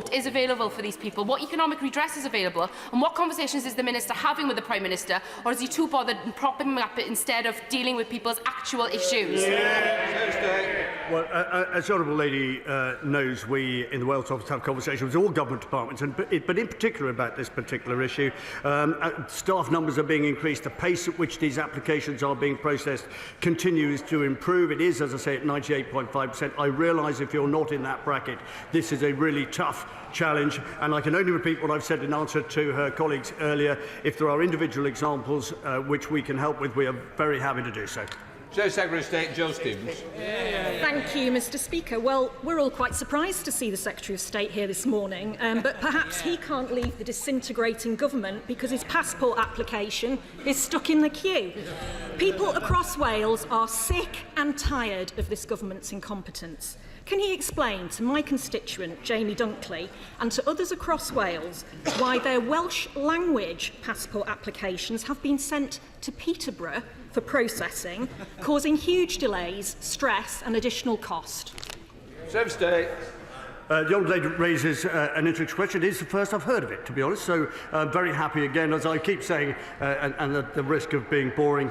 support is available for these people, what economic redress is available, and what conversations is the Minister having with the Prime Minister, or is he too bothered in propping up it instead of dealing with people's actual issues? Well, as the Honourable Lady knows, we in the Wales Office have conversations with all government departments, but in particular about this particular issue. Staff numbers are being increased. The pace at which these applications are being processed continues to improve. It is, as I say, at 98.5%. I realise if you're not in that bracket, this is a really tough challenge, and I can only repeat what I've said in answer to her colleagues earlier. If there are individual examples which we can help with, we are very happy to do so. Secretary of State Jo Stevens. Thank you, Mr. Speaker. Well, we're all quite surprised to see the Secretary of State here this morning, but perhaps he can't leave the disintegrating government because his passport application is stuck in the queue. People across Wales are sick and tired of this government's incompetence. Can he explain to my constituent, Jamie Dunkley, and to others across Wales why their Welsh language passport applications have been sent to Peterborough for processing, causing huge delays, stress and additional cost? Secretary of State. The Honourable Lady raises an interesting question. It is the first I've heard of it, to be honest, so very happy again, as I keep saying, and at the risk of being boring,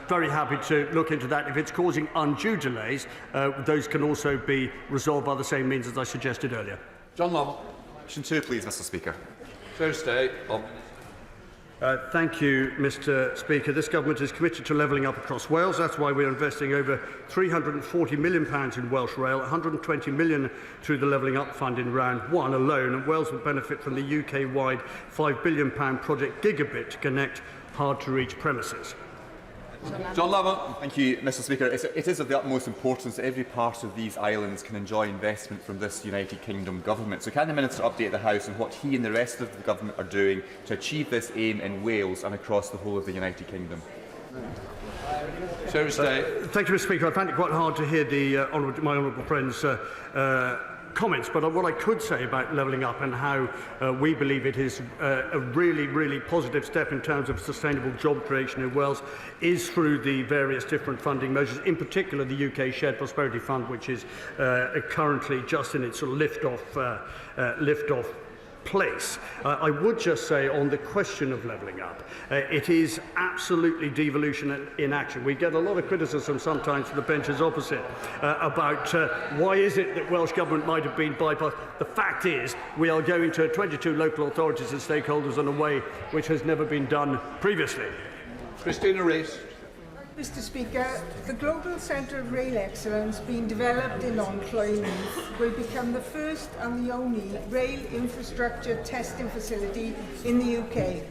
very happy to look into that. If it's causing undue delays, those can also be resolved by the same means as I suggested earlier. John Lovell. Question 2, please, Mr. Speaker. Secretary of State. Thank you, Mr. Speaker. This government is committed to levelling up across Wales. That's why we're investing over £340 million in Welsh Rail, £120 million through the Levelling Up Fund in round 1 alone, and Wales will benefit from the UK-wide £5 billion project Gigabit to connect hard-to-reach premises. John Lovell. Thank you, Mr. Speaker. It is of the utmost importance that every part of these islands can enjoy investment from this United Kingdom government. So can the Minister update the House on what he and the rest of the government are doing to achieve this aim in Wales and across the whole of the United Kingdom? Secretary of State. Thank you, Mr. Speaker. I find it quite hard to hear my honourable friend's comments, but what I could say about levelling up and how we believe it is a really, really positive step in terms of sustainable job creation in Wales is through the various different funding measures, in particular the UK Shared Prosperity Fund, which is currently just in its sort of lift-off place. I would just say on the question of levelling up, it is absolutely devolution in action. We get a lot of criticism sometimes from the benches opposite about why is it that Welsh Government might have been bypassed. The fact is we are going to 22 local authorities and stakeholders in a way which has never been done previously. Christina Rees. Mr. Speaker, the Global Centre of Rail Excellence being developed in Onllwyn will become the first and the only rail infrastructure testing facility in the UK.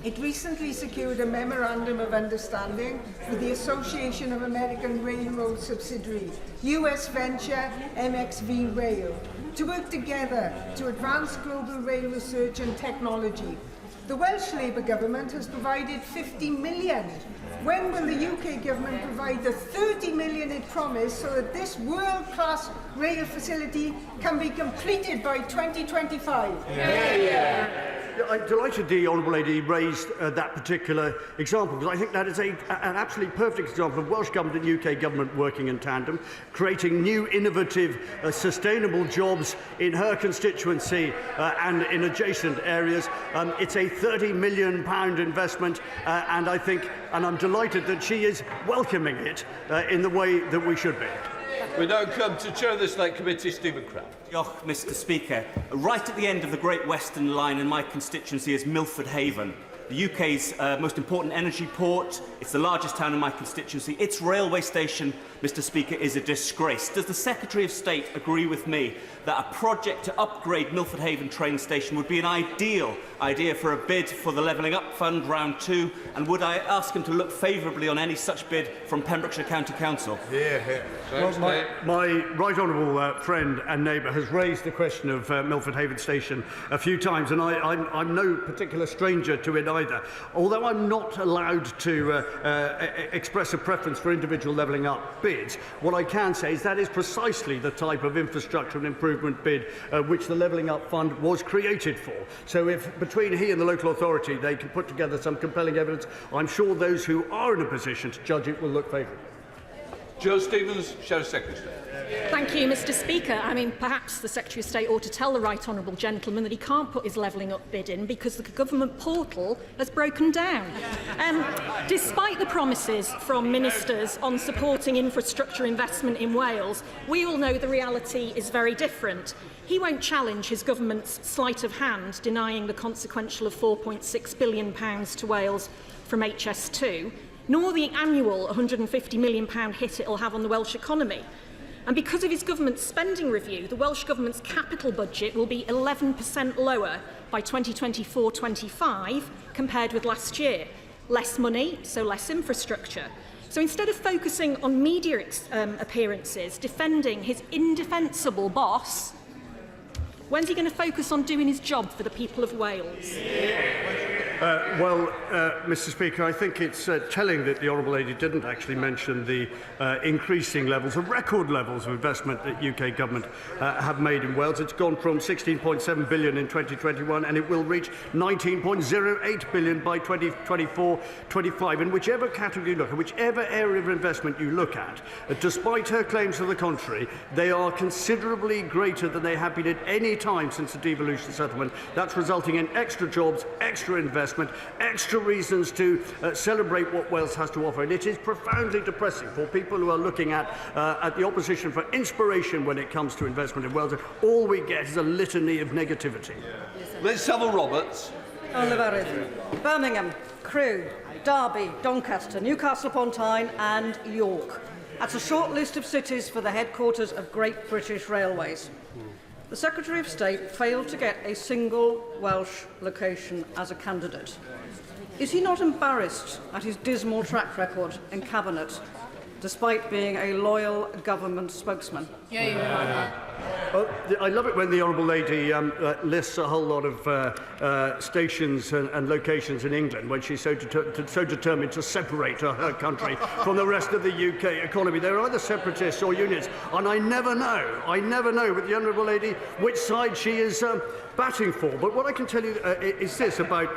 It recently secured a Memorandum of Understanding with the Association of American Railroad subsidiary, US venture MXV Rail, to work together to advance global rail research and technology. The Welsh Labour Government has provided £50 million. When will the UK Government provide the £30 million it promised so that this world-class rail facility can be completed by 2025? I'm delighted the Honourable Lady raised that particular example, because I think that is an absolutely perfect example of Welsh Government and UK Government working in tandem, creating new, innovative, sustainable jobs in her constituency and in adjacent areas. It's a £30 million investment, and I'm delighted that she is welcoming it in the way that we should be. We now come to Chair of the Select Committee, Stephen Craft. Mr. Speaker. Right at the end of the Great Western Line in my constituency is Milford Haven, the UK's most important energy port. It's the largest town in my constituency. Its railway station, Mr. Speaker, is a disgrace. Does the Secretary of State agree with me that a project to upgrade Milford Haven train station would be an ideal idea for a bid for the Levelling Up Fund round 2? And would I ask him to look favourably on any such bid from Pembrokeshire County Council? Well, my right honourable friend and neighbour has raised the question of Milford Haven Station a few times, and I'm no particular stranger to it either. Although I'm not allowed to express a preference for individual levelling up bids, what I can say is that is precisely the type of infrastructure and improvement bid which the Levelling Up Fund was created for. So if between he and the local authority they can put together some compelling evidence, I'm sure those who are in a position to judge it will look favourably. Jo Stevens, Shadow Secretary. Thank you, Mr Speaker. I mean, perhaps the Secretary of State ought to tell the right honourable gentleman that he can't put his levelling up bid in because the government portal has broken down. Despite the promises from ministers on supporting infrastructure investment in Wales, we all know the reality is very different. He won't challenge his government's sleight of hand, denying the consequential of £4.6 billion to Wales from HS2, nor the annual £150 million hit it will have on the Welsh economy. And because of his government's spending review, the Welsh Government's capital budget will be 11% lower by 2024-25 compared with last year. Less money, so less infrastructure. So instead of focusing on media appearances, defending his indefensible boss, when's he going to focus on doing his job for the people of Wales? Mr Speaker, I think it's telling that the Honourable Lady didn't actually mention the increasing levels, the record levels of investment that UK government have made in Wales. It's gone from £16.7 billion in 2021 and it will reach £19.08 billion by 2024-25. In whichever category you look at, whichever area of investment you look at, despite her claims to the contrary, they are considerably greater than they have been at any time since the devolution settlement. That's resulting in extra jobs, extra investment, extra reasons to celebrate what Wales has to offer. And it is profoundly depressing for people who are looking at the opposition for inspiration when it comes to investment in Wales. All we get is a litany of negativity. Let's have a Roberts. Llefarydd. Birmingham, Crewe, Derby, Doncaster, Newcastle upon Tyne and York. That's a short list of cities for the headquarters of Great British Railways. The Secretary of State failed to get a single Welsh location as a candidate. Is he not embarrassed at his dismal track record in Cabinet, despite being a loyal government spokesman? Well, I love it when the Honourable Lady lists a whole lot of stations and locations in England when she's so determined to separate her country from the rest of the UK economy. They're either separatists or unions, and I never know with the Honourable Lady which side she is batting for. But what I can tell you is this about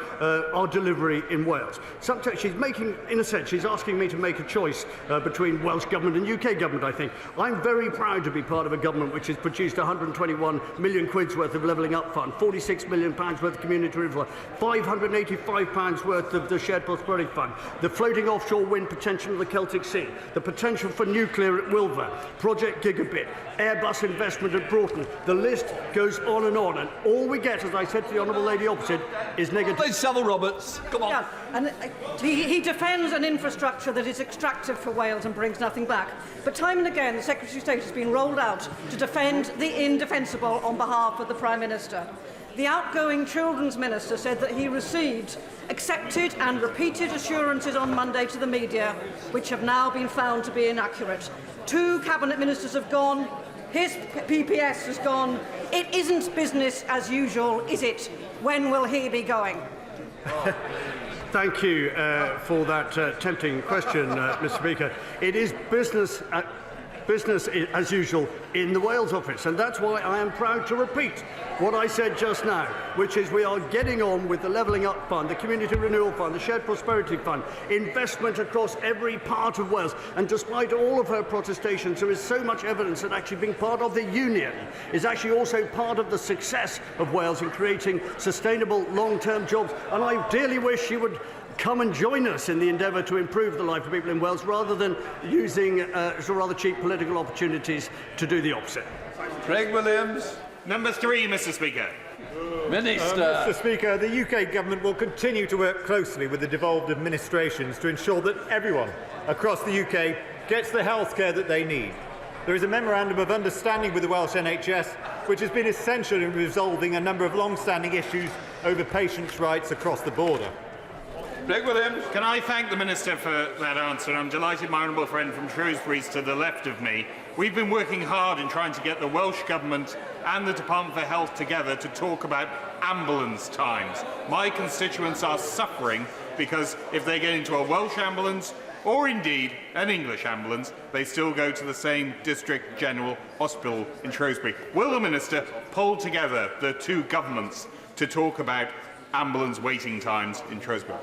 our delivery in Wales. Sometimes she's making, in a sense, she's asking me to make a choice between Welsh Government and UK Government, I think. I'm very proud to be part of a government which has produced 121 million quid's worth of levelling up fund, 46 million pounds worth of community river, 585 pounds worth of the shared prosperity fund, the floating offshore wind potential of the Celtic Sea, the potential for nuclear at Wilver, Project Gigabit, Airbus investment at Broughton. The list goes on, and all we get, as I said to the Honourable Lady opposite, is negative. Let's have a Roberts. Come on. Yeah, and he defends an infrastructure that is extractive for Wales and brings nothing back. But time and again, the Secretary of State has been rolled out to defend the indefensible on behalf of the Prime Minister. The outgoing Children's Minister said that he received accepted and repeated assurances on Monday to the media, which have now been found to be inaccurate. 2 Cabinet Ministers have gone. His PPS has gone. It isn't business as usual, is it? When will he be going? Thank you for that tempting question, Mr Speaker. It is business as usual in the Wales office, and that's why I am proud to repeat what I said just now, which is we are getting on with the Levelling Up Fund, the Community Renewal Fund, the Shared Prosperity Fund, investment across every part of Wales. And despite all of her protestations, there is so much evidence that actually being part of the Union is actually also part of the success of Wales in creating sustainable long-term jobs. And I dearly wish she would come and join us in the endeavour to improve the life of people in Wales rather than using some rather cheap political opportunities to do the opposite. Craig Williams. Number 3, Mr Speaker. Minister. Mr Speaker, the UK Government will continue to work closely with the devolved administrations to ensure that everyone across the UK gets the healthcare that they need. There is a memorandum of understanding with the Welsh NHS which has been essential in resolving a number of long-standing issues over patients' rights across the border. Craig Williams. Can I thank the Minister for that answer? I'm delighted my honourable friend from Shrewsbury is to the left of me. We've been working hard in trying to get the Welsh Government and the Department for Health together to talk about ambulance times. My constituents are suffering because if they get into a Welsh ambulance or indeed an English ambulance, they still go to the same District General Hospital in Shrewsbury. Will the Minister pull together the 2 governments to talk about ambulance waiting times in Shrewsbury?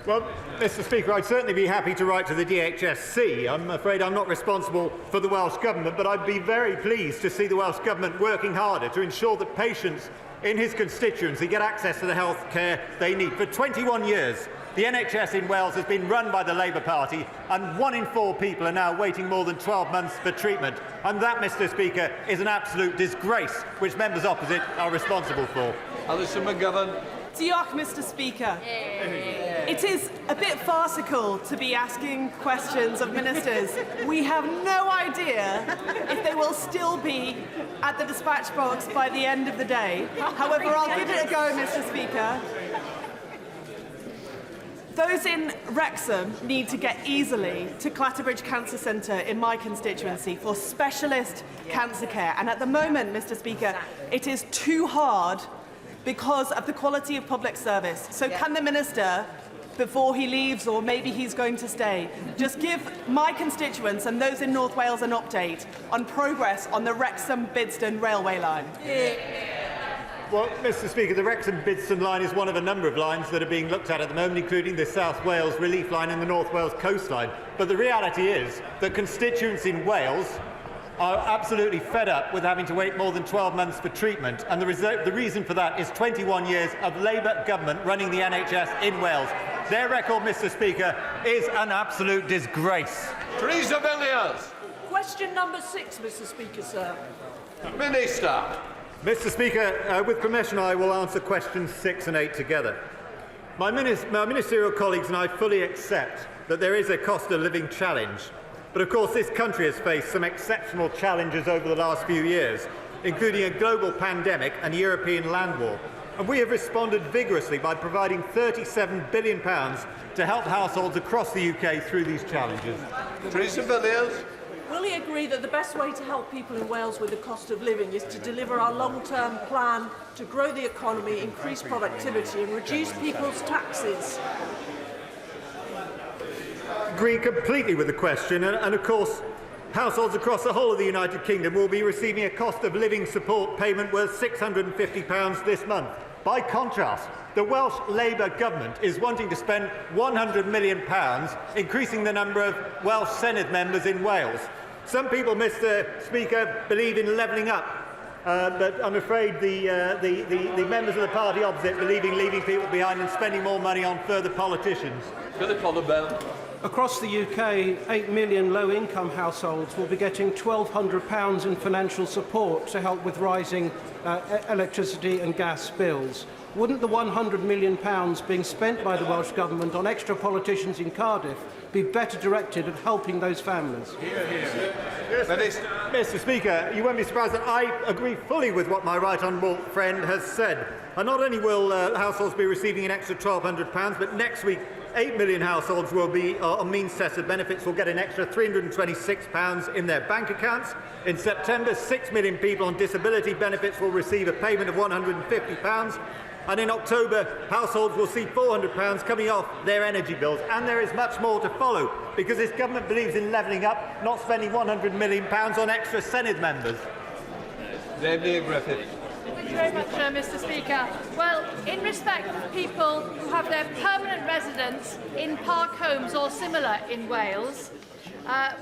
Well, Mr Speaker, I'd certainly be happy to write to the DHSC. I'm afraid I'm not responsible for the Welsh Government, but I'd be very pleased to see the Welsh Government working harder to ensure that patients in his constituency get access to the health care they need. For 21 years, the NHS in Wales has been run by the Labour Party, and 1 in 4 people are now waiting more than 12 months for treatment. And that, Mr Speaker, is an absolute disgrace, which members opposite are responsible for. Alison McGovern. Diolch, Mr Speaker. It is a bit farcical to be asking questions of ministers. We have no idea if they will still be at the dispatch box by the end of the day. However, I'll give it a go, Mr Speaker. Those in Wrexham need to get easily to Clatterbridge Cancer Centre in my constituency for specialist cancer care. And at the moment, Mr Speaker, it is too hard because of the quality of public service. So can the Minister, before he leaves, or maybe he's going to stay, just give my constituents and those in North Wales an update on progress on the Wrexham-Bidston railway line? Well, Mr Speaker, the Wrexham-Bidston line is one of a number of lines that are being looked at the moment, including the South Wales Relief Line and the North Wales Coastline. But the reality is that constituents in Wales are absolutely fed up with having to wait more than 12 months for treatment, and the reason for that is 21 years of Labour government running the NHS in Wales. Their record, Mr Speaker, is an absolute disgrace. Teresa Villiers. Question number 6, Mr Speaker, sir. Minister. Mr Speaker, with permission, I will answer questions 6 and 8 together. My ministerial colleagues and I fully accept that there is a cost of living challenge. But of course, this country has faced some exceptional challenges over the last few years, including a global pandemic and a European land war. And we have responded vigorously by providing £37 billion to help households across the UK through these challenges. Teresa Villiers. Will he agree that the best way to help people in Wales with the cost of living is to deliver our long-term plan to grow the economy, increase productivity and reduce people's taxes? Agree completely with the question, and of course, households across the whole of the United Kingdom will be receiving a cost of living support payment worth £650 this month. By contrast, the Welsh Labour government is wanting to spend £100 million increasing the number of Welsh Senedd members in Wales. Some people, Mr Speaker, believe in levelling up, but I'm afraid the members of the party opposite believe in leaving people behind and spending more money on further politicians. Philip Hollowell. Across the UK, 8 million low-income households will be getting £1,200 in financial support to help with rising electricity and gas bills. Wouldn't the £100 million being spent by the Welsh Government on extra politicians in Cardiff be better directed at helping those families? Mr Speaker, you won't be surprised that I agree fully with what my right honourable friend has said. And not only will households be receiving an extra £1,200, but next week 8 million households will be on means-tested benefits will get an extra £326 in their bank accounts. In September, 6 million people on disability benefits will receive a payment of £150. And in October, households will see £400 coming off their energy bills. And there is much more to follow, because this government believes in levelling up, not spending £100 million on extra Senedd members. Griffith. Thank you very much, Mr Speaker. Well, in respect of people who have their permanent residence in park homes or similar in Wales,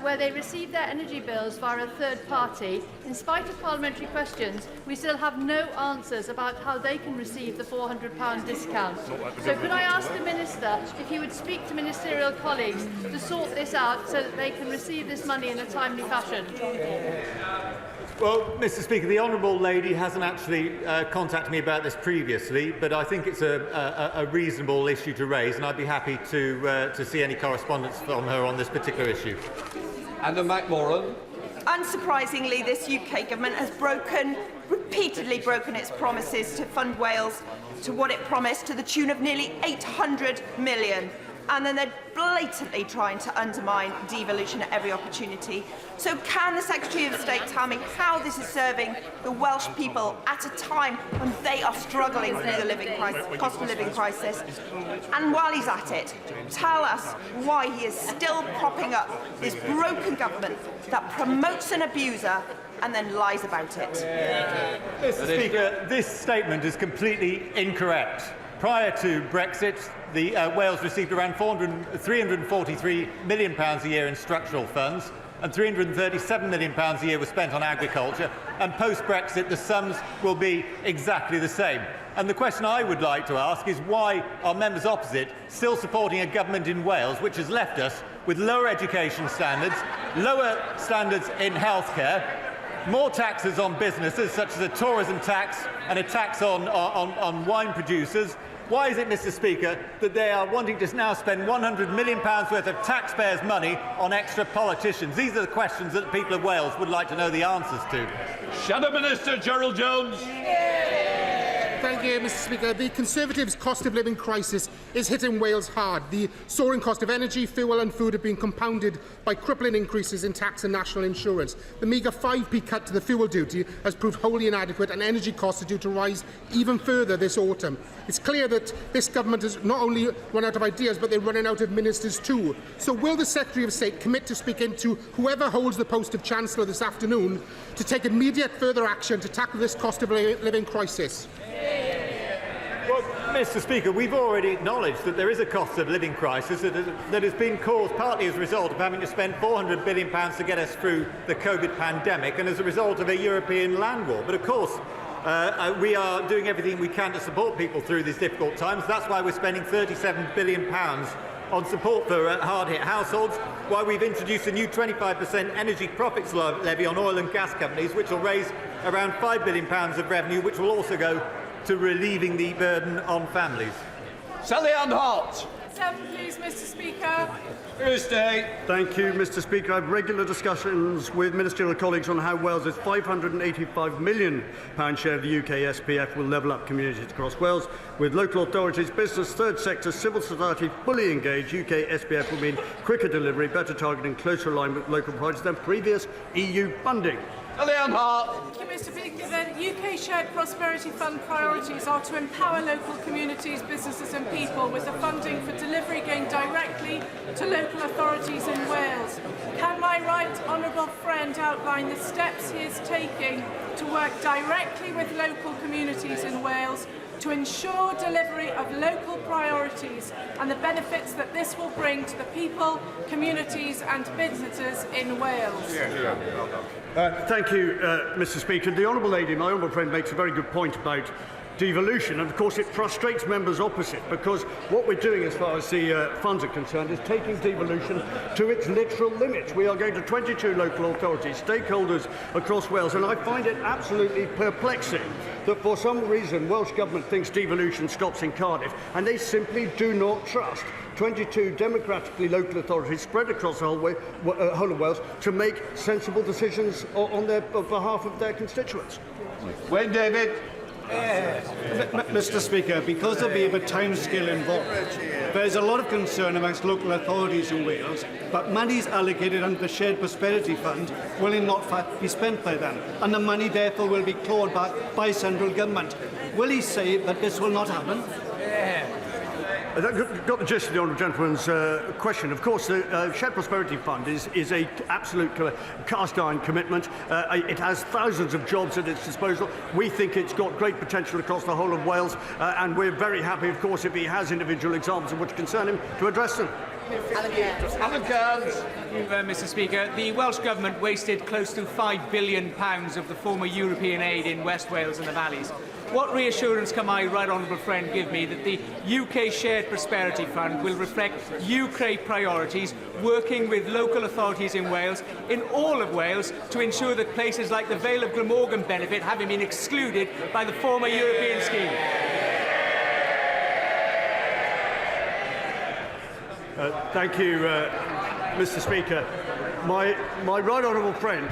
where they receive their energy bills via a third party, in spite of parliamentary questions, we still have no answers about how they can receive the £400 discount. So could I ask the Minister if he would speak to ministerial colleagues to sort this out so that they can receive this money in a timely fashion? Well, Mr Speaker, the Honourable Lady hasn't actually contacted me about this previously, but I think it's a reasonable issue to raise, and I'd be happy to see any correspondence from her on this particular issue. Anna McMorran. Unsurprisingly, this UK government has repeatedly broken its promises to fund Wales to what it promised, to the tune of nearly £800 million. And then they're blatantly trying to undermine devolution at every opportunity. So can the Secretary of State tell me how this is serving the Welsh people at a time when they are struggling through the cost of living crisis? And while he's at it, tell us why he is still propping up this broken government that promotes an abuser and then lies about it. Mr Speaker, this statement is completely incorrect. Prior to Brexit, Wales received around £343 million a year in structural funds, and £337 million a year was spent on agriculture. And post-Brexit, the sums will be exactly the same. And the question I would like to ask is why are members opposite still supporting a government in Wales which has left us with lower education standards, lower standards in healthcare, more taxes on businesses such as a tourism tax and a tax on wine producers? Why is it, Mr. Speaker, that they are wanting to now spend £100 million worth of taxpayers' money on extra politicians? These are the questions that the people of Wales would like to know the answers to. Shadow Minister Gerald Jones. Thank you, Mr. Speaker. The Conservatives' cost of living crisis is hitting Wales hard. The soaring cost of energy, fuel and food have been compounded by crippling increases in tax and national insurance. The meagre 5p cut to the fuel duty has proved wholly inadequate, and energy costs are due to rise even further this autumn. It's clear that this government has not only run out of ideas, but they're running out of ministers too. So will the Secretary of State commit to speaking to whoever holds the post of Chancellor this afternoon to take immediate further action to tackle this cost of living crisis? Well, Mr. Speaker, we've already acknowledged that there is a cost of living crisis that has been caused partly as a result of having to spend £400 billion to get us through the COVID pandemic and as a result of a European land war. But of course, we are doing everything we can to support people through these difficult times. That's why we're spending £37 billion on support for hard-hit households, why we've introduced a new 25% energy profits levy on oil and gas companies, which will raise around £5 billion of revenue, which will also go to relieving the burden on families. Sally Ann Hart. 7, please, Mr. Speaker. Thursday. Thank you, Mr. Speaker. I have regular discussions with ministerial colleagues on how Wales's £585 million share of the UK SPF will level up communities across Wales. With local authorities, business, third sector, civil society fully engaged, UK SPF will mean quicker delivery, better targeting, closer alignment with local priorities than previous EU funding. Leanne Hart. Thank you, Mr. Speaker. The UK Shared Prosperity Fund priorities are to empower local communities, businesses and people with the funding for delivery going directly to local authorities in Wales. Can my right honourable friend outline the steps he is taking to work directly with local communities in Wales to ensure delivery of local priorities and the benefits that this will bring to the people, communities and businesses in Wales? Thank you, Mr. Speaker. The Honourable Lady, my honourable friend, makes a very good point about devolution, and of course it frustrates members opposite, because what we're doing as far as the funds are concerned is taking devolution to its literal limits. We are going to 22 local authorities, stakeholders across Wales, and I find it absolutely perplexing that for some reason Welsh Government thinks devolution stops in Cardiff, and they simply do not trust 22 democratically local authorities spread across the whole of Wales to make sensible decisions on behalf of their constituents. Wayne David. Mr. Speaker, because there being a timescale involved, there is a lot of concern amongst local authorities in Wales, but monies allocated under the Shared Prosperity Fund will in not fact be spent by them, and the money therefore will be clawed back by central government. Will he say that this will not happen? I've got the gist of the honourable gentleman's question. Of course, the Shared Prosperity Fund is an absolute cast-iron commitment. It has thousands of jobs at its disposal. We think it's got great potential across the whole of Wales, and we're very happy, of course, if he has individual examples of which concern him, to address them. Alan Cairns. Thank you, Mr. Speaker. The Welsh Government wasted close to £5 billion of the former European aid in West Wales and the valleys. What reassurance can my right honourable friend give me that the UK Shared Prosperity Fund will reflect UK priorities, working with local authorities in Wales, in all of Wales, to ensure that places like the Vale of Glamorgan benefit, having been excluded by the former European scheme? Thank you, Mr. Speaker. My right honourable friend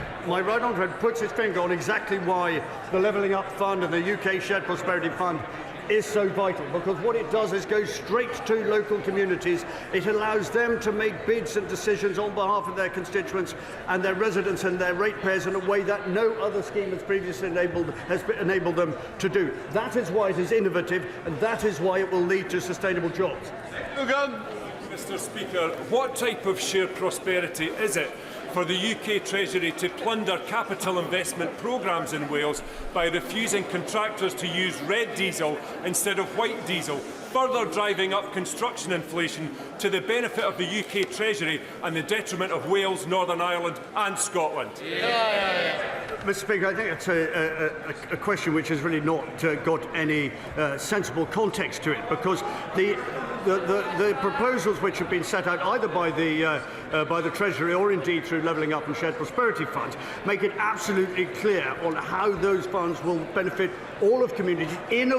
puts his finger on exactly why the Levelling Up Fund and the UK Shared Prosperity Fund is so vital, because what it does is go straight to local communities. It allows them to make bids and decisions on behalf of their constituents and their residents and their ratepayers in a way that no other scheme has previously enabled them to do. That is why it is innovative, and that is why it will lead to sustainable jobs. Mr. Speaker, what type of shared prosperity is it? for the UK Treasury to plunder capital investment programmes in Wales by refusing contractors to use red diesel instead of white diesel, further driving up construction inflation to the benefit of the UK Treasury and the detriment of Wales, Northern Ireland and Scotland? Mr. Speaker, I think it's a question which has really not got any sensible context to it, because the proposals which have been set out either by the Treasury or indeed through Levelling Up and Shared Prosperity funds make it absolutely clear on how those funds will benefit all of communities in a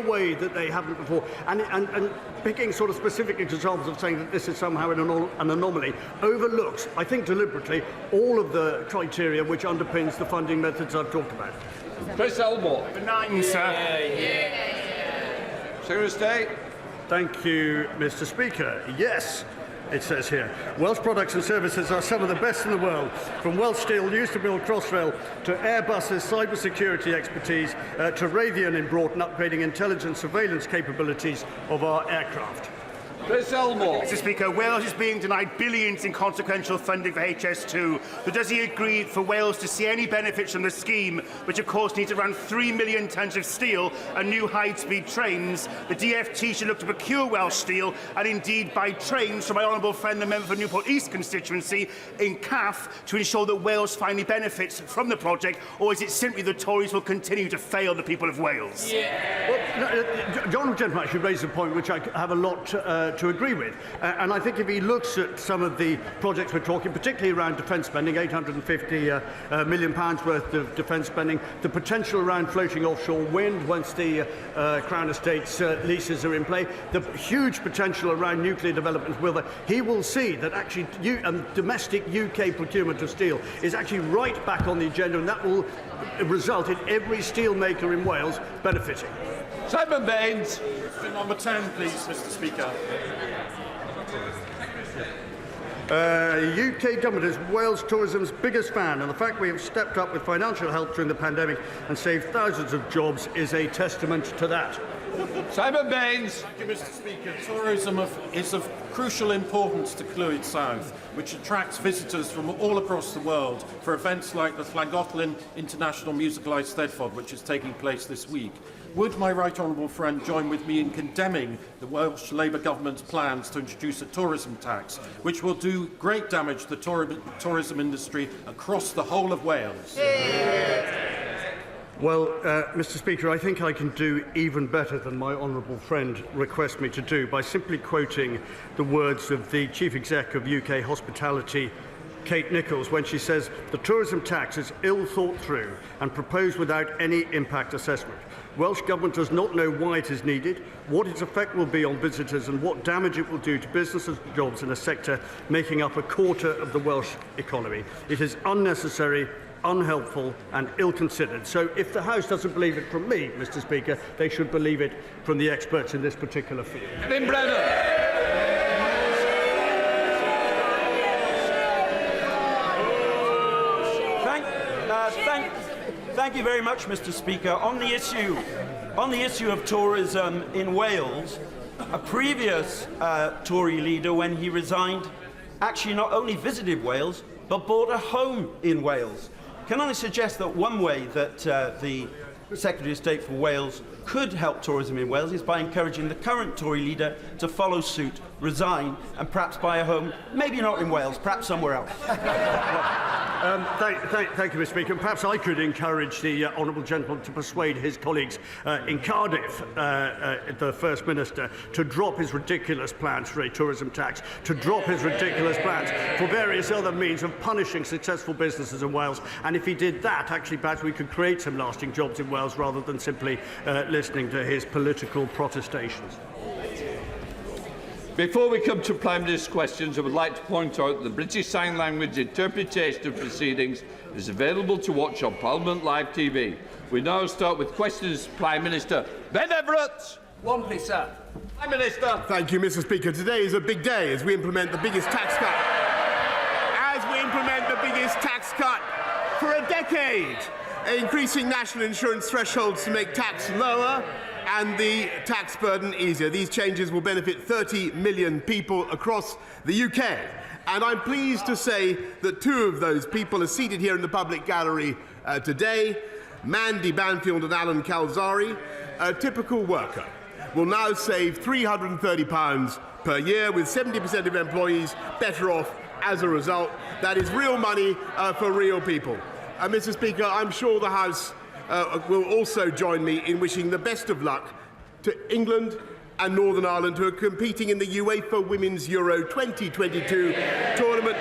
way that they haven't before, and picking sort of specific examples of saying that this is somehow an anomaly overlooks, I think deliberately, all of the criteria which underpins the funding methods I've talked about. Chris Elmore. Benign, sir. Secretary of State. Thank you, Mr. Speaker. Yes, it says here, Welsh products and services are some of the best in the world, from Welsh steel used to build Crossrail to Airbus's cybersecurity expertise to Raytheon in Broughton upgrading intelligence surveillance capabilities of our aircraft. Chris Elmore. Mr. Speaker, Wales is being denied billions in consequential funding for HS2. But does he agree for Wales to see any benefits from the scheme, which of course needs around 3 million tonnes of steel and new high-speed trains? The DfT should look to procure Welsh steel and indeed buy trains from my honourable friend, the member for Newport East constituency in CAF, to ensure that Wales finally benefits from the project, or is it simply the Tories will continue to fail the people of Wales? Well, John Gentleman should raise a point which I have a lot to agree with. And I think if he looks at some of the projects we're talking, particularly around defence spending, £850 million worth of defence spending, the potential around floating offshore wind once the Crown Estate's leases are in play, the huge potential around nuclear developments, he will see that actually domestic UK procurement of steel is actually right back on the agenda, and that will result in every steel maker in Wales benefiting. Simon Baines. Number 10, please, Mr. Speaker. UK government is Wales tourism's biggest fan, and the fact we have stepped up with financial help during the pandemic and saved thousands of jobs is a testament to that. Simon Baines. Thank you, Mr. Speaker. Tourism is of crucial importance to Clwyd South, which attracts visitors from all across the world for events like the Llangollen International Musical Eisteddfod, which is taking place this week. Would my right honourable friend join with me in condemning the Welsh Labour government's plans to introduce a tourism tax, which will do great damage to the tourism industry across the whole of Wales? Well, Mr. Speaker, I think I can do even better than my honourable friend requests me to do by simply quoting the words of the Chief Exec of UK Hospitality, Kate Nichols, when she says, "The tourism tax is ill thought through and proposed without any impact assessment. Welsh Government does not know why it is needed, what its effect will be on visitors and what damage it will do to businesses and jobs in a sector making up a quarter of the Welsh economy. It is unnecessary, unhelpful and ill-considered." So if the House doesn't believe it from me, Mr. Speaker, they should believe it from the experts in this particular field. Lynn Brennan. Thank you very much, Mr. Speaker. On the issue of tourism in Wales, a previous Tory leader, when he resigned, actually not only visited Wales, but bought a home in Wales. Can I suggest that one way that the Secretary of State for Wales could help tourism in Wales is by encouraging the current Tory leader to follow suit, resign, and perhaps buy a home, maybe not in Wales, perhaps somewhere else. Thank you, Mr. Speaker. Perhaps I could encourage the honourable gentleman to persuade his colleagues in Cardiff, the First Minister, to drop his ridiculous plans for a tourism tax, to drop his ridiculous plans for various other means of punishing successful businesses in Wales. And if he did that, actually, perhaps we could create some lasting jobs in Wales rather than simply listening to his political protestations. Before we come to Prime Minister's questions, I would like to point out that the British Sign Language interpretation of proceedings is available to watch on Parliament Live TV. We now start with questions. Prime Minister Ben Everett. One, please, sir. Prime Minister. Thank you, Mr. Speaker. Today is a big day as we implement the biggest tax cut. For a decade, increasing national insurance thresholds to make tax lower and the tax burden easier. These changes will benefit 30 million people across the UK. And I'm pleased to say that 2 of those people are seated here in the public gallery today. Mandy Banfield and Alan Calzari, a typical worker, will now save £330 per year, with 70% of employees better off as a result. That is real money for real people. Mr. Speaker, I'm sure the House will also join me in wishing the best of luck to England and Northern Ireland, who are competing in the UEFA Women's Euro 2022 tournament,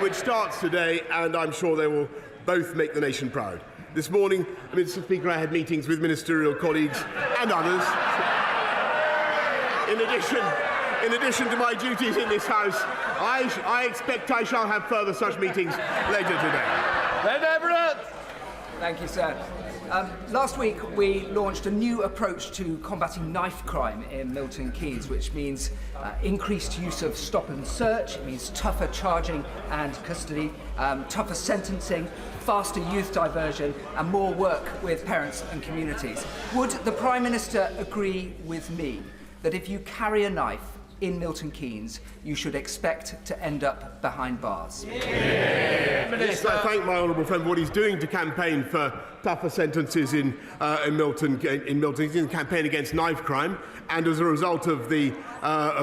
which starts today, and I'm sure they will both make the nation proud. This morning, Mr. Speaker, I had meetings with ministerial colleagues and others. In addition to my duties in this House, I expect I shall have further such meetings later today. Thank you, sir. Last week, we launched a new approach to combating knife crime in Milton Keynes, which means increased use of stop and search. It means tougher charging and custody, tougher sentencing, faster youth diversion, and more work with parents and communities. Would the Prime Minister agree with me that if you carry a knife in Milton Keynes, you should expect to end up behind bars? Yes, I thank my honourable friend for what he's doing to campaign for tougher sentences in Milton. He's in a campaign against knife crime, and as a result of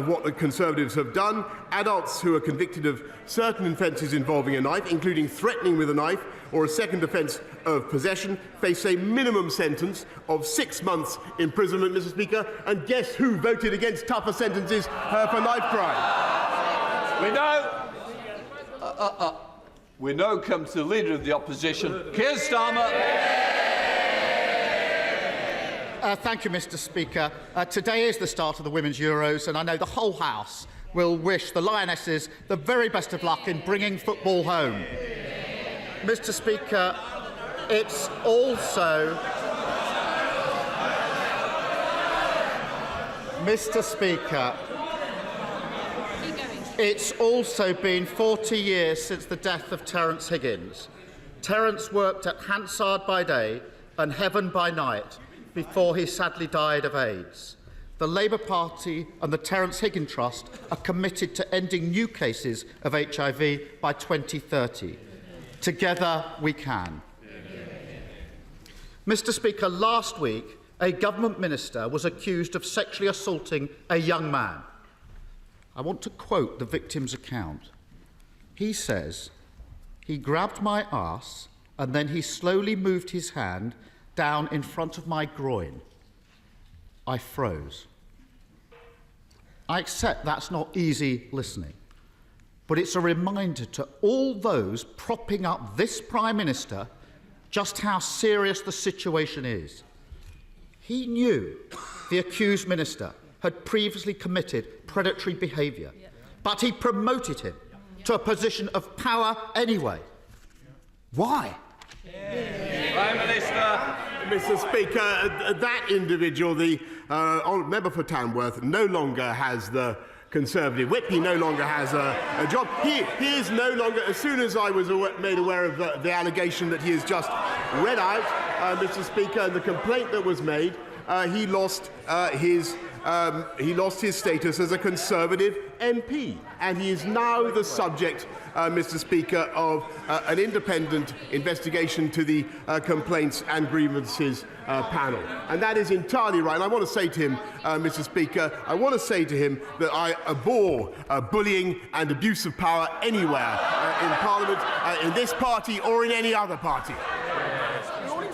what the Conservatives have done, adults who are convicted of certain offences involving a knife, including threatening with a knife or a second offence of possession, face a minimum sentence of 6 months imprisonment, Mr. Speaker. And guess who voted against tougher sentences for knife crime? We now come to the Leader of the Opposition, Keir Starmer. Thank you, Mr. Speaker. Today is the start of the Women's Euros, and I know the whole House will wish the Lionesses the very best of luck in bringing football home. Mr. Speaker, it's also... Mr. Speaker, it's also been 40 years since the death of Terence Higgins. Terence worked at Hansard by day and Heaven by night before he sadly died of AIDS. The Labour Party and the Terence Higgins Trust are committed to ending new cases of HIV by 2030. Together we can. Mr. Speaker, last week a government minister was accused of sexually assaulting a young man. I want to quote the victim's account. He says, "He grabbed my arse and then he slowly moved his hand down in front of my groin. I froze." I accept that's not easy listening, but it's a reminder to all those propping up this Prime Minister just how serious the situation is. He knew the accused minister had previously committed predatory behaviour, but he promoted him to a position of power anyway. Why? Prime Minister. Mr. Speaker, that individual, the member for Tamworth, no longer has the Conservative whip. He no longer has a job. He is no longer, as soon as I was made aware of the allegation that he has just read out, Mr. Speaker, the complaint that was made, he lost his status as a Conservative MP, and he is now the subject, Mr. Speaker, of an independent investigation to the Complaints and Grievances panel. And that is entirely right. And I want to say to him, Mr. Speaker, I want to say to him that I abhor bullying and abuse of power anywhere in Parliament, in this party or in any other party.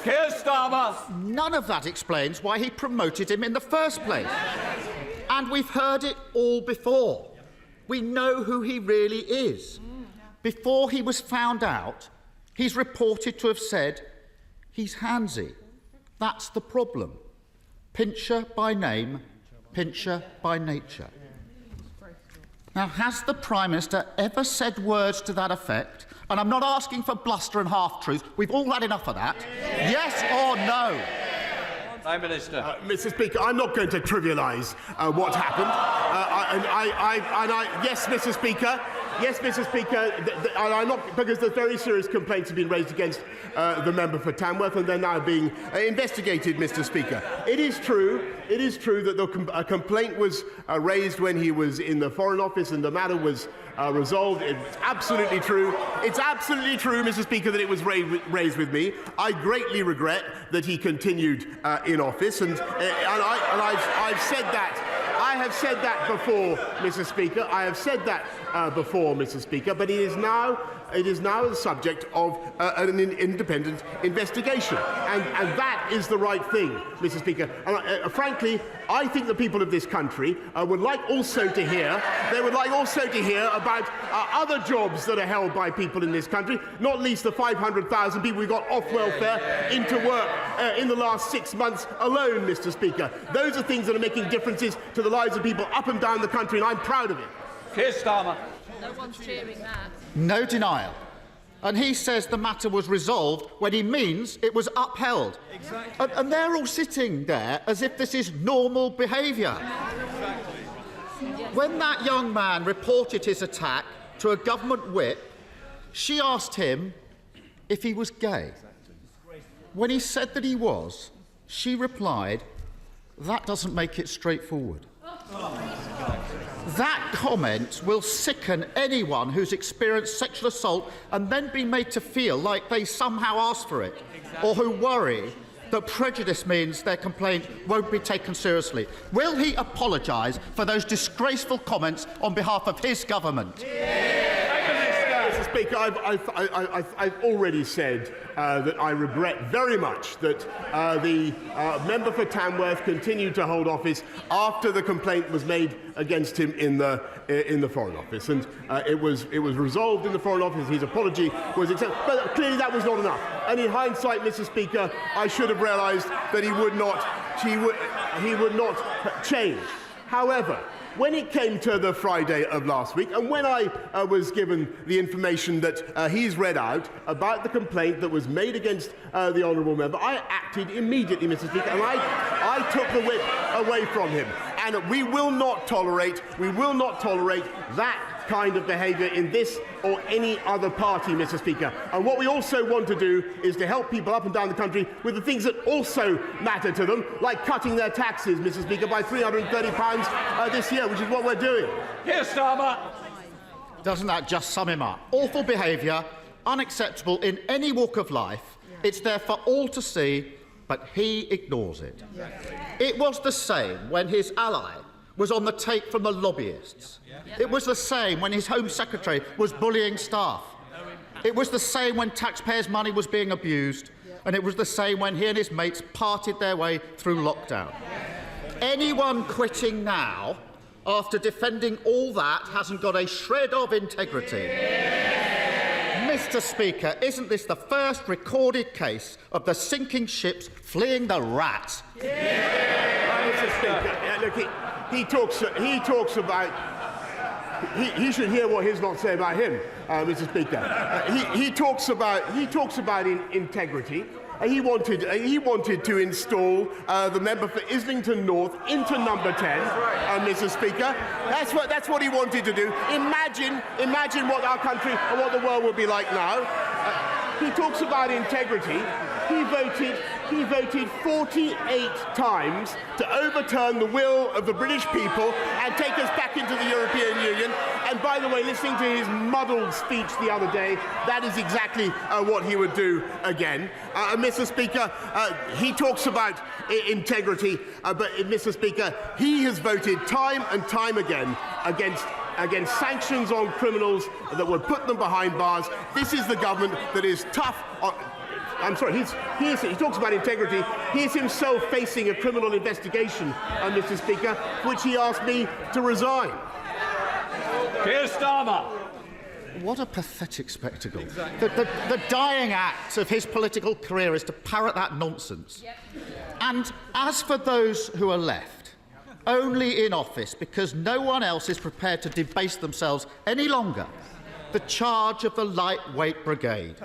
Keir Starmer. None of that explains why he promoted him in the first place. And we've heard it all before. We know who he really is. Before he was found out, he's reported to have said he's handsy. That's the problem. Pincher by name, pincher by nature. Now, has the Prime Minister ever said words to that effect? And I'm not asking for bluster and half-truths. We've all had enough of that. Yes or no? Prime Minister. Mr. Speaker, I'm not going to trivialise what happened. Yes, Mr. Speaker, Yes, Mr. Speaker, and I'm not, because there's very serious complaints have been raised against the member for Tamworth, and they're now being investigated, Mr. Speaker. It is true that a complaint was raised when he was in the Foreign Office, and the matter was resolved. It's absolutely true. It's absolutely true, Mr. Speaker, that it was raised with me. I greatly regret that he continued in office, and I've said that. I have said that before, Mr. Speaker. I have said that before, Mr. Speaker. But it is now the subject of an independent investigation, and that is the right thing, Mr. Speaker. And frankly, I think the people of this country would like also to hear. They would like also to hear about other jobs that are held by people in this country, not least the 500,000 people we got off welfare into work in the last 6 months alone, Mr. Speaker. Those are things that are making differences to the lives of people up and down the country, and I'm proud of it. Keir Starmer. No one's cheering that. No denial. And he says the matter was resolved when he means it was upheld. Exactly. And they're all sitting there as if this is normal behaviour. When that young man reported his attack to a government whip, she asked him if he was gay. When he said that he was, she replied, "That doesn't make it straightforward." That comment will sicken anyone who's experienced sexual assault and then been made to feel like they somehow asked for it, or who worry that prejudice means their complaint won't be taken seriously. Will he apologise for those disgraceful comments on behalf of his government? Mr. Speaker, I've already said that I regret very much that the member for Tamworth continued to hold office after the complaint was made against him in the Foreign Office, and it was resolved in the Foreign Office. His apology was accepted, but clearly that was not enough. And in hindsight, Mr. Speaker, I should have realised that he would not change. However, when it came to the Friday of last week, and when I was given the information that he's read out about the complaint that was made against the honourable member, I acted immediately, Mr. Speaker, and I took the whip away from him. And we will not tolerate that kind of behaviour in this or any other party, Mr. Speaker. And what we also want to do is to help people up and down the country with the things that also matter to them, like cutting their taxes, Mr. Speaker, by £330 this year, which is what we're doing. Keir Starmer. Doesn't that just sum him up? Awful behaviour, unacceptable in any walk of life. It's there for all to see, but he ignores it. It was the same when his ally was on the take from the lobbyists. It was the same when his Home Secretary was bullying staff. It was the same when taxpayers' money was being abused. And it was the same when he and his mates parted their way through lockdown. Anyone quitting now, after defending all that, hasn't got a shred of integrity. Mr. Speaker, isn't this the first recorded case of the sinking ships fleeing the rat? Mr. Speaker, look, he talks about. He should hear what his lot say about him, Mr. Speaker. He talks about integrity. He wanted to install the member for Islington North into number 10, Mr. Speaker. That's what he wanted to do. Imagine what our country and what the world will be like now. He talks about integrity. He voted 48 times to overturn the will of the British people and take us back into the European Union. And by the way, listening to his muddled speech the other day, that is exactly what he would do again. Mr. Speaker, he talks about integrity, but Mr. Speaker, he has voted time and time again against sanctions on criminals that would put them behind bars. This is the government that is tough on... I'm sorry, he talks about integrity. He is himself facing a criminal investigation, Mr. Speaker, which he asked me to resign. Keir Starmer. What a pathetic spectacle. The dying act of his political career is to parrot that nonsense. And as for those who are left, only in office because no one else is prepared to debase themselves any longer, the charge of the lightweight brigade.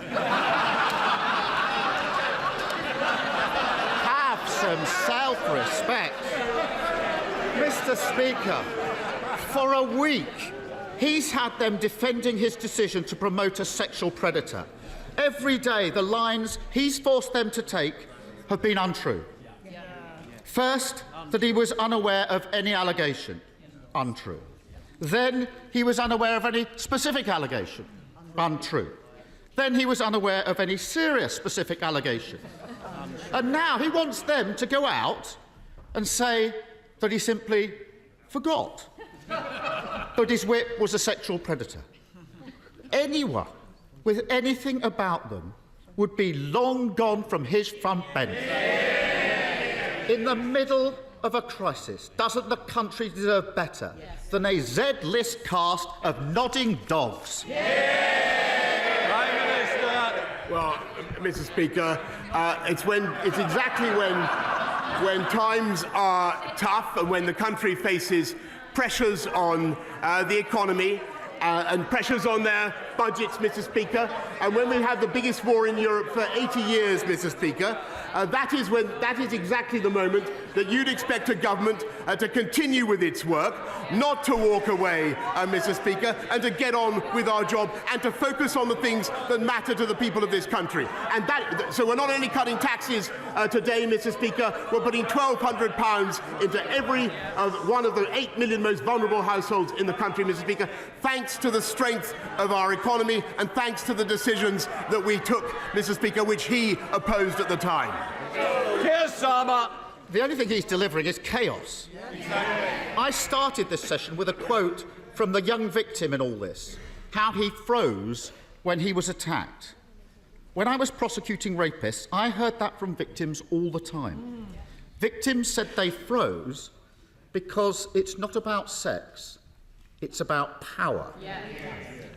Have some self-respect. Mr. Speaker, for a week, He's had them defending his decision to promote a sexual predator. Every day, the lines he's forced them to take have been untrue. First, that he was unaware of any allegation. Untrue. Then he was unaware of any specific allegation. Untrue. Then he was unaware of any serious specific allegation. And now he wants them to go out and say that he simply forgot that his whip was a sexual predator. Anyone with anything about them would be long gone from his front bench. In the middle of a crisis, doesn't the country deserve better than a Z-list cast of nodding dogs? Prime Minister. Well, Mr. Speaker, it's exactly when times are tough and when the country faces pressures on the economy and pressures on their budgets, Mr. Speaker, and when we have the biggest war in Europe for 80 years, Mr. Speaker, that is exactly the moment that you'd expect a government to continue with its work, not to walk away, Mr. Speaker, and to get on with our job and to focus on the things that matter to the people of this country. And so we're not only cutting taxes today, Mr. Speaker, we're putting £1,200 into every one of the 8 million most vulnerable households in the country, Mr. Speaker, thanks to the strength of our economy and thanks to the decisions that we took, Mr. Speaker, which he opposed at the time. Here's Sama. The only thing he's delivering is chaos. I started this session with a quote from the young victim in all this, how he froze when he was attacked. When I was prosecuting rapists, I heard that from victims all the time. Victims said they froze because it's not about sex, it's about power.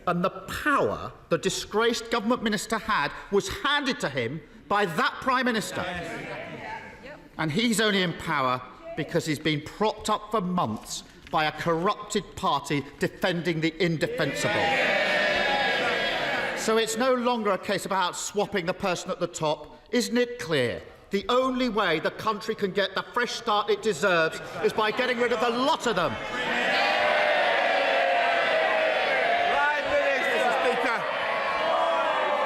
And the power the disgraced government minister had was handed to him by that Prime Minister. And he's only in power because he's been propped up for months by a corrupted party defending the indefensible. So it's no longer a case about swapping the person at the top. Isn't it clear? The only way the country can get the fresh start it deserves is by getting rid of the lot of them.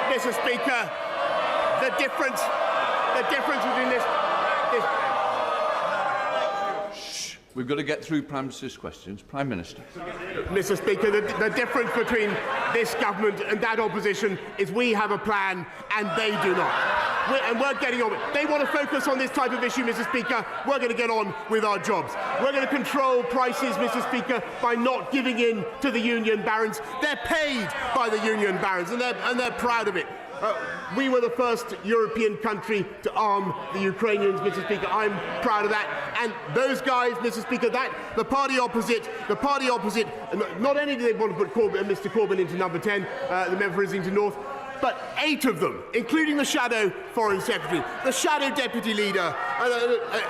Mr. Speaker, the difference between this. Shh. We've got to get through Prime Minister's questions. Prime Minister. Mr. Speaker, the difference between this government and that opposition is we have a plan and they do not. We're getting on with it. They want to focus on this type of issue, Mr. Speaker. We're going to get on with our jobs. We're going to control prices, Mr. Speaker, by not giving in to the union barons. They're paid by the union barons, and they're proud of it. We were the first European country to arm the Ukrainians, Mr. Speaker. I'm proud of that. And those guys, Mr. Speaker, the party opposite, not only do they want to put Mr. Corbyn into number 10, the member for Islington North, but 8 of them, including the shadow foreign secretary, the shadow deputy leader,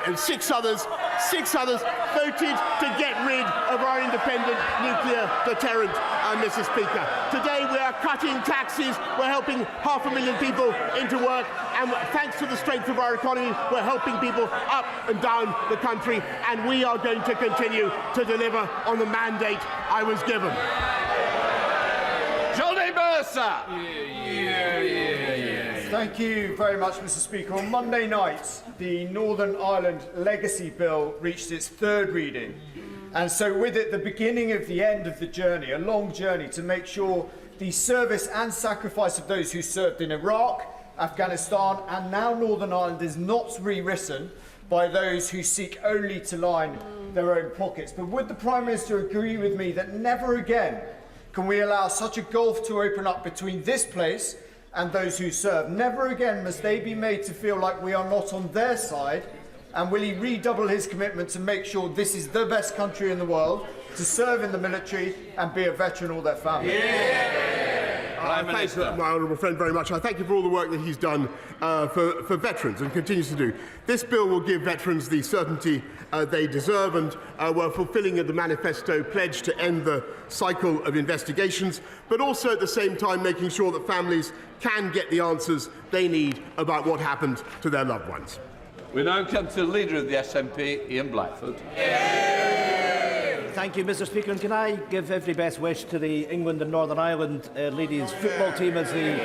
and 6 others, voted to get rid of our independent nuclear deterrent, Mr. Speaker. Today we are cutting taxes, we're helping 500,000 people into work, and thanks to the strength of our economy, we're helping people up and down the country, and we are going to continue to deliver on the mandate I was given. Johnny Mercer. Thank you very much, Mr. Speaker. On Monday night, the Northern Ireland Legacy Bill reached its 3rd reading. And so with it, the beginning of the end of the journey, a long journey to make sure the service and sacrifice of those who served in Iraq, Afghanistan, and now Northern Ireland is not rewritten by those who seek only to line their own pockets. But would the Prime Minister agree with me that never again can we allow such a gulf to open up between this place and those who serve? Never again must they be made to feel like we are not on their side. And will he redouble his commitment to make sure this is the best country in the world, to serve in the military and be a veteran all their family? Thanks, my honourable friend, very much. I thank you for all the work that he's done for veterans and continues to do. This bill will give veterans the certainty they deserve, and we're fulfilling the manifesto pledge to end the cycle of investigations, but also at the same time making sure that families can get the answers they need about what happened to their loved ones. We now come to the Leader of the SNP, Ian Blackford. Thank you, Mr. Speaker. And can I give every best wish to the England and Northern Ireland ladies football team as they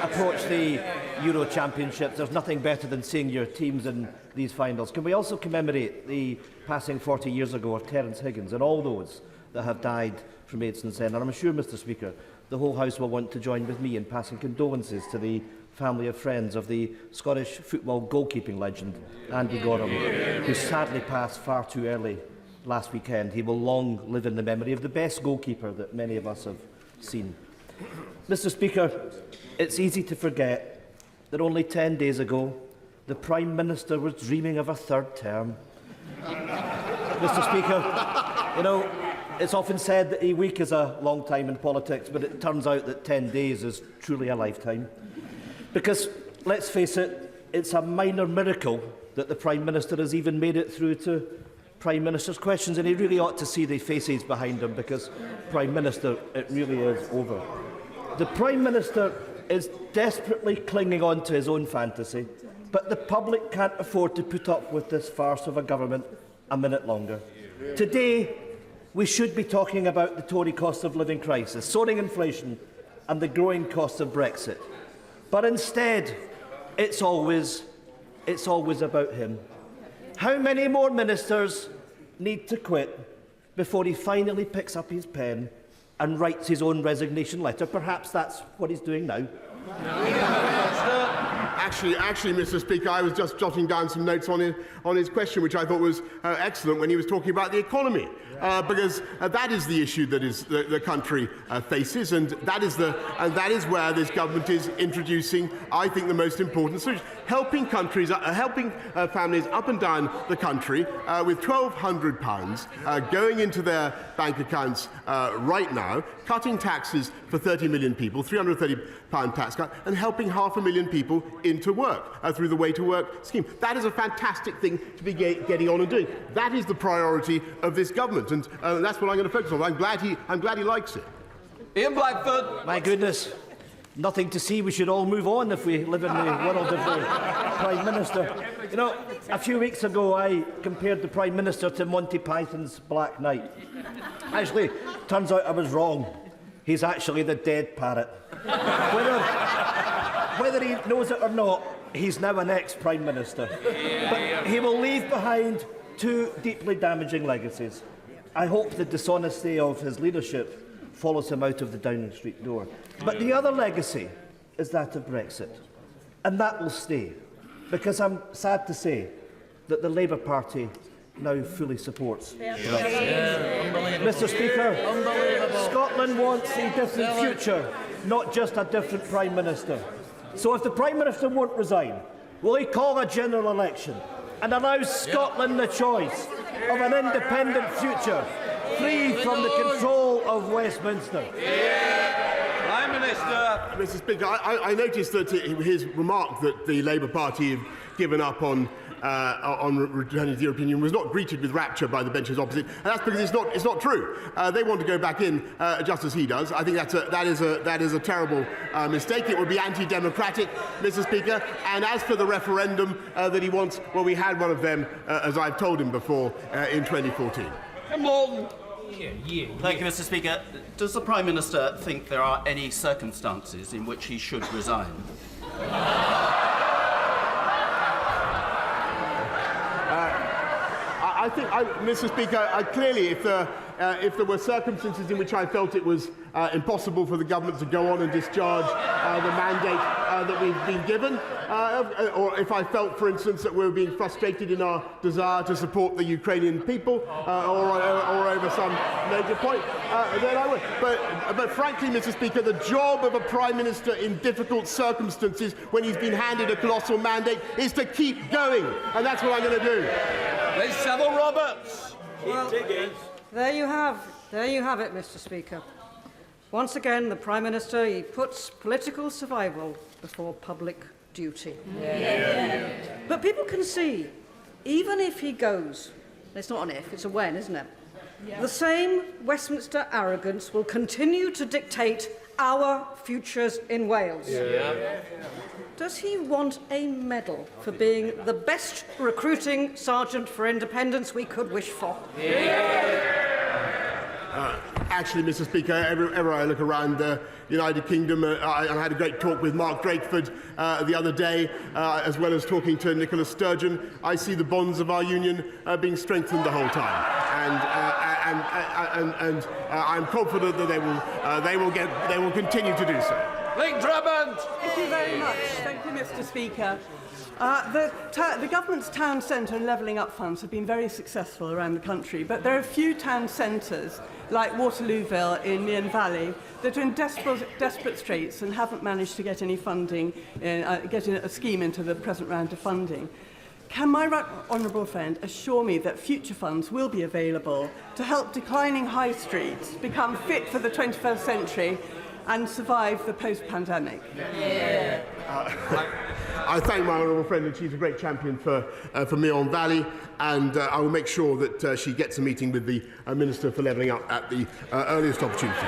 approach the Euro Championships. There's nothing better than seeing your teams in these finals. Can we also commemorate the passing 40 years ago of Terence Higgins and all those that have died from AIDS since then? And I'm sure, Mr. Speaker, the whole House will want to join with me in passing condolences to the family of friends of the Scottish football goalkeeping legend Andy Gorham, who sadly passed far too early last weekend. He will long live in the memory of the best goalkeeper that many of us have seen. Mr. Speaker, it's easy to forget that only 10 days ago the Prime Minister was dreaming of a third term. Mr. Speaker, you know, it's often said that a week is a long time in politics, but it turns out that 10 days is truly a lifetime. Because, let's face it, it's a minor miracle that the Prime Minister has even made it through to Prime Minister's questions, and he really ought to see the faces behind him, because, Prime Minister, it really is over. The Prime Minister is desperately clinging on to his own fantasy, but the public can't afford to put up with this farce of a government a minute longer. Today, we should be talking about the Tory cost of living crisis, soaring inflation and the growing cost of Brexit. But instead, it's always about him. How many more ministers need to quit before he finally picks up his pen and writes his own resignation letter? Perhaps that's what he's doing now. Actually, Mr. Speaker, I was just jotting down some notes on his question, which I thought was excellent when he was talking about the economy, because that is the issue that the country faces, and that is where this government is introducing, I think, the most important solution: helping families up and down the country with £1,200 going into their bank accounts right now, cutting taxes for 30 million people, £330 tax cut, and helping 500,000 people into work through the Way to Work scheme. That is a fantastic thing to be getting on and doing. That is the priority of this government, and that's what I'm going to focus on. I'm glad he likes it. Ian Blackford. My goodness, nothing to see. We should all move on if we live in the world of the Prime Minister. You know, a few weeks ago I compared the Prime Minister to Monty Python's Black Knight. Actually, turns out I was wrong. He's actually the dead parrot. Whether he knows it or not, he's now an ex-Prime Minister. But he will leave behind two deeply damaging legacies. I hope the dishonesty of his leadership follows him out of the Downing Street door. But the other legacy is that of Brexit. And that will stay, because I'm sad to say that the Labour Party now fully supports Brexit. Mr. Speaker, Scotland wants a different future, not just a different Prime Minister. So if the Prime Minister won't resign, will he call a general election and allow Scotland the choice of an independent future, free from the control of Westminster? Prime Minister. Mr. Speaker, I noticed that his remark that the Labour Party have given up on returning to the European Union was not greeted with rapture by the benches opposite, and that's because it's not true. They want to go back in just as he does. I think that is a terrible mistake. It would be anti-democratic, Mr. Speaker. And as for the referendum that he wants, well, we had one of them, as I've told him before, in 2014. Come on. Thank you, Mr. Speaker. Does the Prime Minister think there are any circumstances in which he should resign? I think, Mr. Speaker, clearly, if there were circumstances in which I felt it was impossible for the government to go on and discharge the mandate that we've been given, or if I felt, for instance, that we were being frustrated in our desire to support the Ukrainian people, or over some major point, then I would. But frankly, Mr. Speaker, the job of a Prime Minister in difficult circumstances when he's been handed a colossal mandate is to keep going, and that's what I'm going to do. There's Savile Roberts. Well, there you have it, Mr. Speaker. Once again, the Prime Minister, he puts political survival before public duty. But people can see, even if he goes, it's not an if, it's a when, isn't it? The same Westminster arrogance will continue to dictate our futures in Wales. Does he want a medal for being the best recruiting sergeant for independence we could wish for? Actually, Mr. Speaker, everywhere I look around the United Kingdom, I had a great talk with Mark Drakeford the other day, as well as talking to Nicola Sturgeon. I see the bonds of our union being strengthened the whole time, and I'm confident that they will continue to do so. Link Drummond. Thank you very much. Thank you, Mr. Speaker. The government's town centre and levelling up funds have been very successful around the country, but there are a few town centres, like Waterlooville in Mearn Valley, that are in desperate straits and haven't managed to get any funding, get a scheme into the present round of funding. Can my honourable friend assure me that future funds will be available to help declining high streets become fit for the 21st century and survive the post-pandemic? I thank my honourable friend, and she's a great champion for Mearn Valley, and I will make sure that she gets a meeting with the Minister for Levelling Up at the earliest opportunity.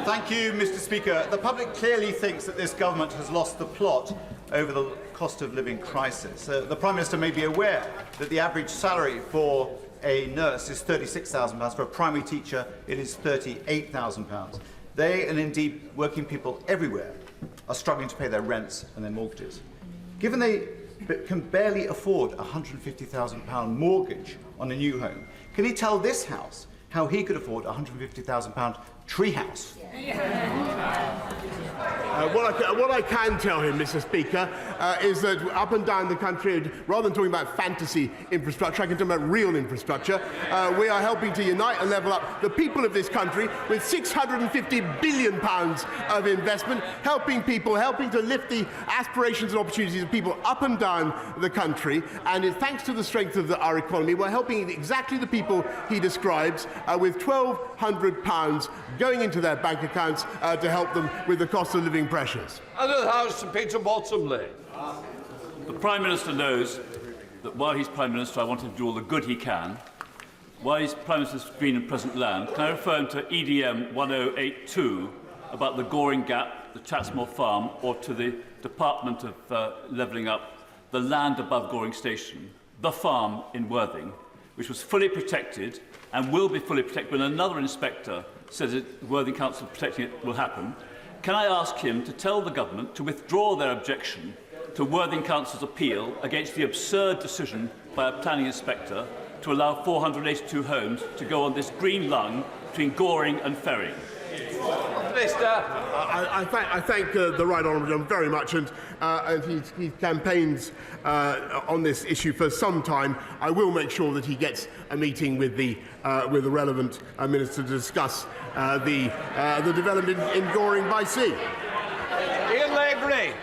Thank you, Mr. Speaker. The public clearly thinks that this government has lost the plot over the cost of living crisis. The Prime Minister may be aware that the average salary for a nurse is £36,000. For a primary teacher, it is £38,000. They, and indeed working people everywhere, are struggling to pay their rents and their mortgages. Given they can barely afford a £150,000 mortgage on a new home, can he tell this House how he could afford a £150,000 treehouse? What I can tell him, Mr. Speaker, is that up and down the country, rather than talking about fantasy infrastructure, I can talk about real infrastructure. We are helping to unite and level up the people of this country with £650 billion of investment, helping to lift the aspirations and opportunities of people up and down the country. And thanks to the strength of our economy, we're helping exactly the people he describes with £1,200 going into their bank accounts to help them with the cost of living pressures. Under the House, Peter Bottomley. The Prime Minister knows that while he's Prime Minister, I want him to do all the good he can. While he's Prime Minister's been in present land, can I refer him to EDM 1082 about the Goring Gap, the Chatsmore Farm, or to the Department of Levelling Up, the land above Goring Station, the farm in Worthing, which was fully protected and will be fully protected when another inspector says that Worthing Council protecting it will happen. Can I ask him to tell the government to withdraw their objection to Worthing Council's appeal against the absurd decision by a planning inspector to allow 482 homes to go on this green lung between Goring and Ferring? I thank the Right Honourable John very much, and he campaigns on this issue for some time. I will make sure that he gets a meeting with the relevant minister to discuss the development in Goring by sea. Ian Lavery.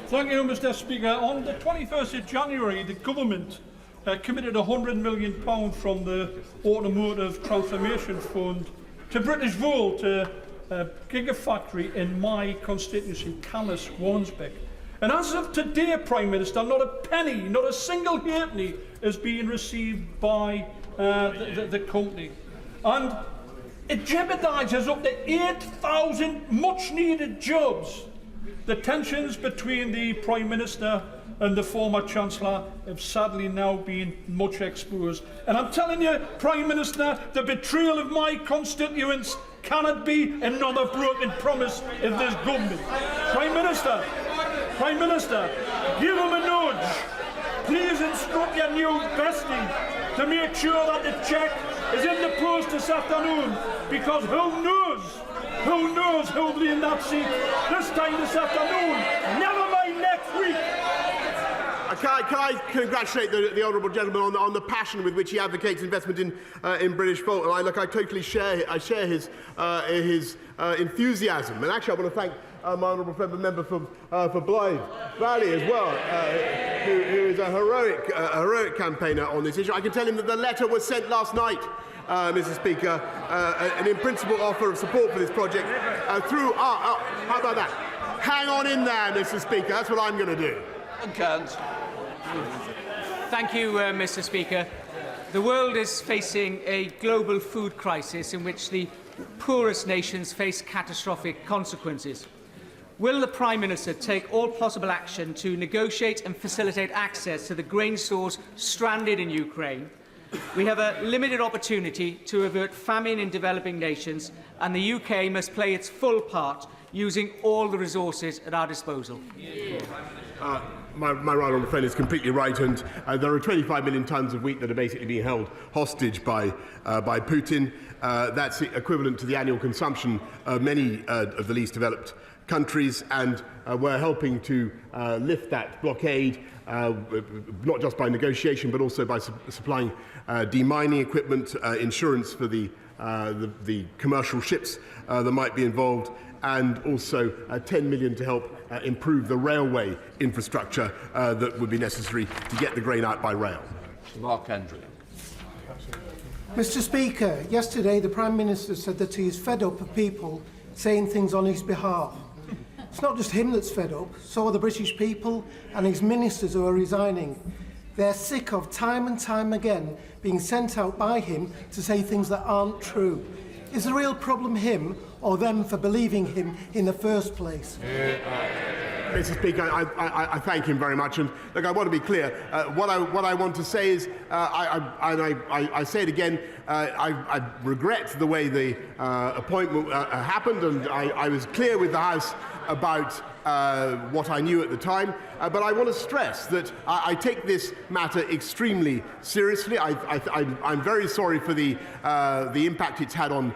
Thank you, Mr. Speaker. On the 21st of January, the government committed £100 million from the Automotive Transformation Fund to British Wool, to a gigafactory in my constituency, Calais, Warnsbeck. And as of today, Prime Minister, not a penny, not a single halfpenny is being received by the company. And it jeopardises up to 8,000 much-needed jobs. The tensions between the Prime Minister and the former Chancellor have sadly now been much exposed. And I'm telling you, Prime Minister, the betrayal of my constituents cannot be another broken promise of this government. Prime Minister, give him a nudge. Please instruct your new bestie to make sure that the cheque is in the post this afternoon, because who knows who'll be in that seat this time this afternoon, never mind next week. Can I congratulate the honourable gentleman on the passion with which he advocates investment in British Volt? And I totally share his enthusiasm. And actually, I want to thank my honourable friend, the member for Blythe Valley as well, who is a heroic campaigner on this issue. I can tell him that the letter was sent last night, Mr. Speaker, an in-principle offer of support for this project through. How about that? Hang on in there, Mr. Speaker. That's what I'm going to do. Thank you, Mr. Speaker. The world is facing a global food crisis in which the poorest nations face catastrophic consequences. Will the Prime Minister take all possible action to negotiate and facilitate access to the grain stores stranded in Ukraine? We have a limited opportunity to avert famine in developing nations, and the UK must play its full part using all the resources at our disposal. My right honourable friend is completely right, and there are 25 million tonnes of wheat that are basically being held hostage by Putin. That's equivalent to the annual consumption of many of the least developed countries, and we're helping to lift that blockade, not just by negotiation, but also by supplying demining equipment, insurance for the commercial ships that might be involved, and also 10 million to help improve the railway infrastructure that would be necessary to get the grain out by rail. Mark Andrew. Mr. Speaker, yesterday the Prime Minister said that he is fed up of people saying things on his behalf. It's not just him that's fed up, so are the British people and his ministers who are resigning. They're sick of time and time again being sent out by him to say things that aren't true. Is the real problem him or them for believing him in the first place? Mr. Speaker, I thank him very much, and look, I want to be clear. What I want to say is, I say it again. I regret the way the appointment happened, and I was clear with the House about what I knew at the time, but I want to stress that I take this matter extremely seriously. I'm very sorry for the impact it's had on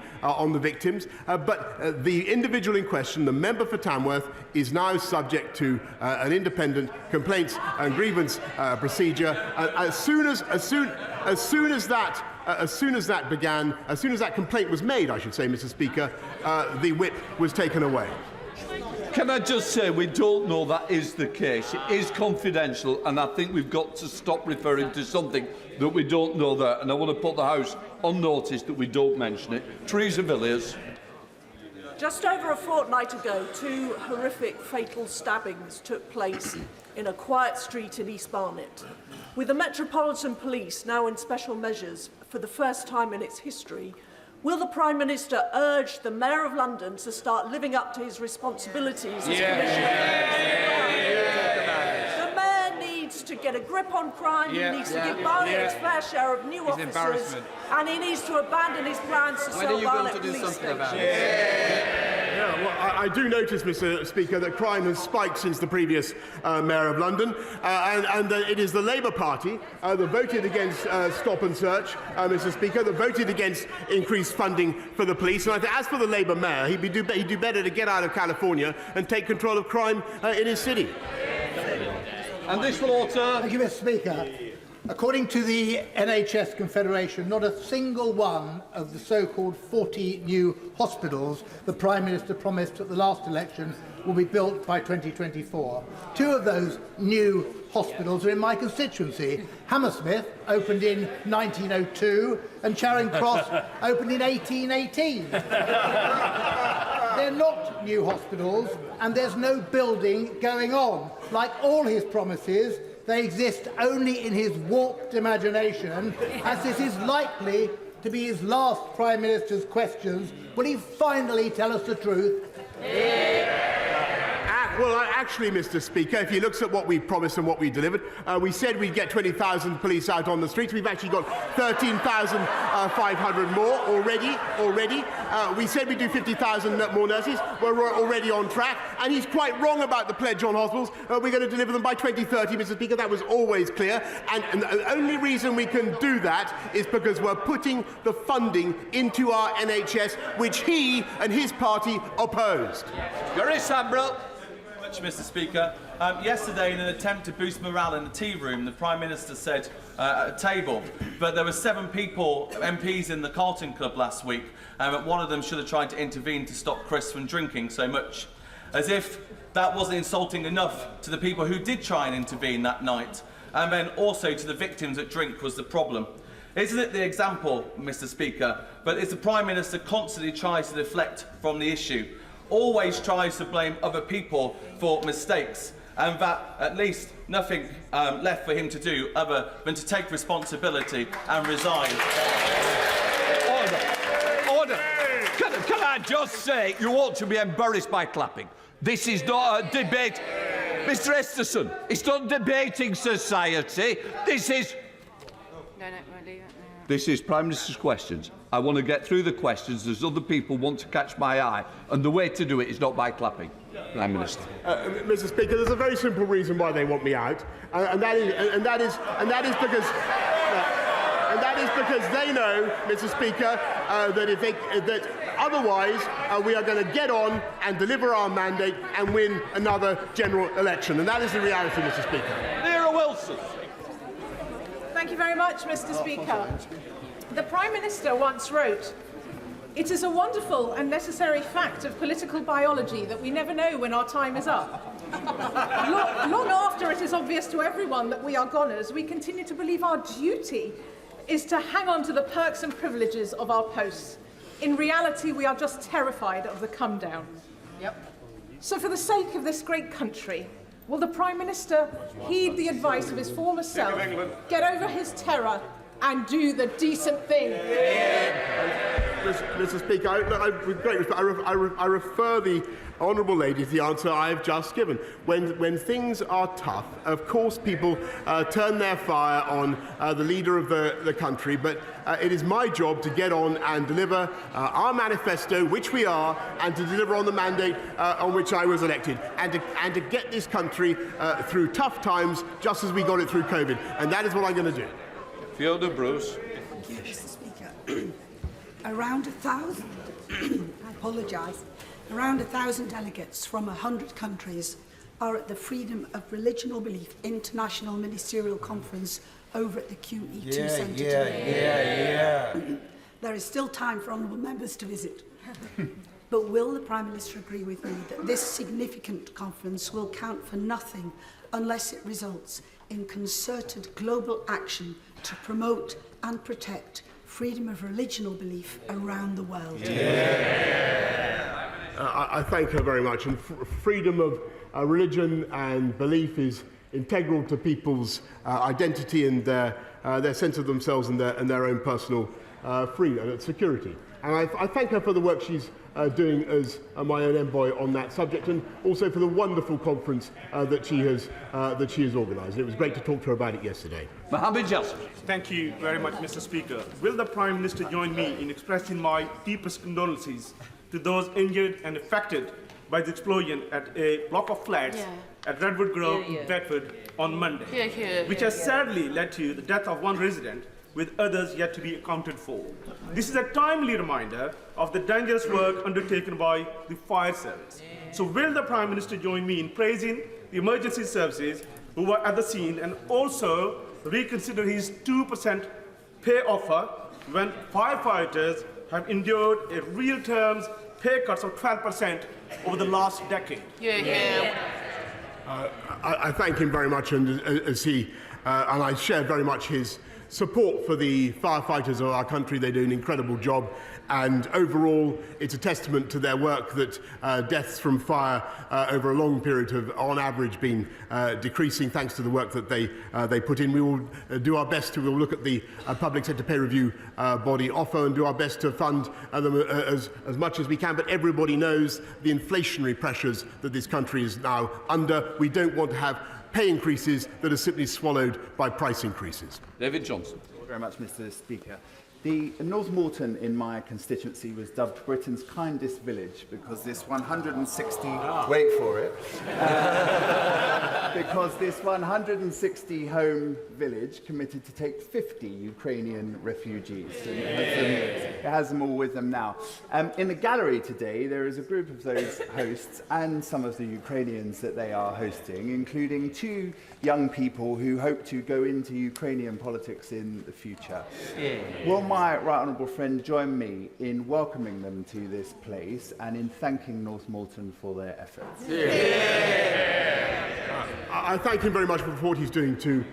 the victims, but the individual in question, the member for Tamworth, is now subject to an independent complaints and grievance procedure. As soon as that complaint was made, I should say, Mr. Speaker, the whip was taken away. Can I just say, we don't know that is the case. It is confidential, and I think we've got to stop referring to something that we don't know there. And I want to put the House on notice that we don't mention it. Teresa Villiers. Just over a fortnight ago, 2 horrific fatal stabbings took place in a quiet street in East Barnet. With the Metropolitan Police now in special measures for the first time in its history, will the Prime Minister urge the Mayor of London to start living up to his responsibilities as Commissioner? The Mayor needs to get a grip on crime, he needs to give Barnet its fair share of new officers, and he needs to abandon his plans to sell Barnet police stations. Well, I do notice, Mr. Speaker, that crime has spiked since the previous Mayor of London, and it is the Labour Party that voted against stop and search, Mr. Speaker, that voted against increased funding for the police. And I think, as for the Labour Mayor, he'd do better to get out of California and take control of crime in his city. And this will alter. Thank you, Mr. Speaker. According to the NHS Confederation, not a single one of the so-called 40 new hospitals the Prime Minister promised at the last election will be built by 2024. 2 of those new hospitals are in my constituency. Hammersmith opened in 1902 and Charing Cross opened in 1818. They're not new hospitals, and there's no building going on. Like all his promises, they exist only in his warped imagination, as this is likely to be his last Prime Minister's questions. Will he finally tell us the truth? Well, actually, Mr. Speaker, if you look at what we promised and what we delivered, we said we'd get 20,000 police out on the streets. We've actually got 13,500 more already. We said we'd do 50,000 more nurses. We're already on track. And he's quite wrong about the pledge on hospitals. We're going to deliver them by 2030, Mr. Speaker. That was always clear. And the only reason we can do that is because we're putting the funding into our NHS, which he and his party opposed. Gary Sambrell. Mr. Speaker. Yesterday, in an attempt to boost morale in the tea room, the Prime Minister said at a table, but there were 7 people, MPs in the Carlton Club last week, and one of them should have tried to intervene to stop Chris from drinking so much. As if that wasn't insulting enough to the people who did try and intervene that night, and then also to the victims that drink was the problem. Isn't it the example, Mr. Speaker, but as the Prime Minister constantly tries to deflect from the issue, always tries to blame other people for mistakes, and that at least nothing left for him to do other than to take responsibility and resign. Order. Can I just say, you ought to be embarrassed by clapping. This is not a debate. Mr Esterson, it's not debating society. This is... This is Prime Minister's questions. I want to get through the questions. There's other people want to catch my eye, and the way to do it is not by clapping. Prime Minister. Mr. Speaker, there's a very simple reason why they want me out, and that is because they know, Mr. Speaker, that otherwise we are going to get on and deliver our mandate and win another general election, and that is the reality, Mr. Speaker. Vera Wilson. Thank you very much, Mr. Speaker. The Prime Minister once wrote, "It is a wonderful and necessary fact of political biology that we never know when our time is up. Long after it is obvious to everyone that we are goners, we continue to believe our duty is to hang on to the perks and privileges of our posts. In reality, we are just terrified of the come down." So for the sake of this great country, will the Prime Minister heed the advice of his former self, get over his terror and do the decent thing? Mr. Speaker, with great respect, I refer the honourable lady to the answer I have just given. When things are tough, of course people turn their fire on the leader of the country, but it is my job to get on and deliver our manifesto, which we are, and to deliver on the mandate on which I was elected, and to get this country through tough times, just as we got it through COVID. And that is what I'm going to do. Fiona Bruce. Thank you, Mr. Speaker. Around 1,000, I apologise, around 1,000 delegates from 100 countries are at the Freedom of Religion or Belief International Ministerial Conference over at the QE2 Centre today. There is still time for honourable members to visit. But will the Prime Minister agree with me that this significant conference will count for nothing unless it results in concerted global action to promote and protect freedom of religion or belief around the world? I thank her very much. And freedom of religion and belief is integral to people's identity and their sense of themselves and their own personal freedom and security. And I thank her for the work she's doing as my own envoy on that subject, and also for the wonderful conference that she has organised. It was great to talk to her about it yesterday. Mohammed Jalsa. Thank you very much, Mr. Speaker. Will the Prime Minister join me in expressing my deepest condolences to those injured and affected by the explosion at a block of flats at Redwood Grove in Bedford on Monday, which has sadly led to the death of one resident, with others yet to be accounted for. This is a timely reminder of the dangerous work undertaken by the fire service. So will the Prime Minister join me in praising the emergency services who were at the scene, and also reconsider his 2% pay offer when firefighters have endured a real terms pay cuts of 12% over the last decade? I thank him very much, and and I share very much his support for the firefighters of our country. They do an incredible job, and overall it's a testament to their work that deaths from fire over a long period have on average been decreasing, thanks to the work that they put in. We will do our best to look at the public sector pay review body offer and do our best to fund them as much as we can, but everybody knows the inflationary pressures that this country is now under. We don't want to have pay increases that are simply swallowed by price increases. David Johnson. Thank you very much, Mr. Speaker. The North Morton in my constituency was dubbed Britain's kindest village because this 160, wait for it, because this 160 home village committed to take 50 Ukrainian refugees. And it has them all with them now. In the gallery today, there is a group of those hosts and some of the Ukrainians that they are hosting, including 2 young people who hope to go into Ukrainian politics in the future. Will my right honourable friend join me in welcoming them to this place and in thanking North Morton for their efforts? I thank him very much for what he's doing to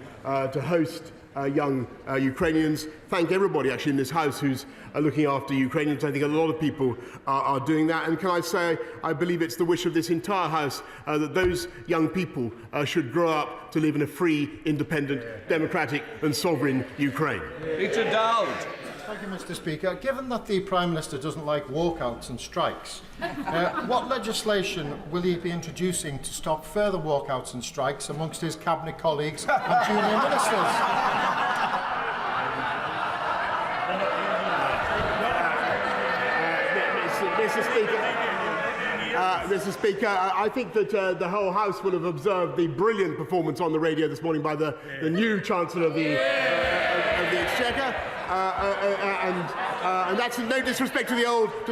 host young Ukrainians. Thank everybody actually in this House who's looking after Ukrainians. I think a lot of people are doing that. And can I say, I believe it's the wish of this entire House that those young people should grow up to live in a free, independent, democratic and sovereign Ukraine. Peter Dowd. Thank you, Mr. Speaker. Given that the Prime Minister doesn't like walkouts and strikes, what legislation will he be introducing to stop further walkouts and strikes amongst his cabinet colleagues and junior ministers? Mr. Speaker, I think that the whole House will have observed the brilliant performance on the radio this morning by the new Chancellor of the Exchequer, and that's no disrespect to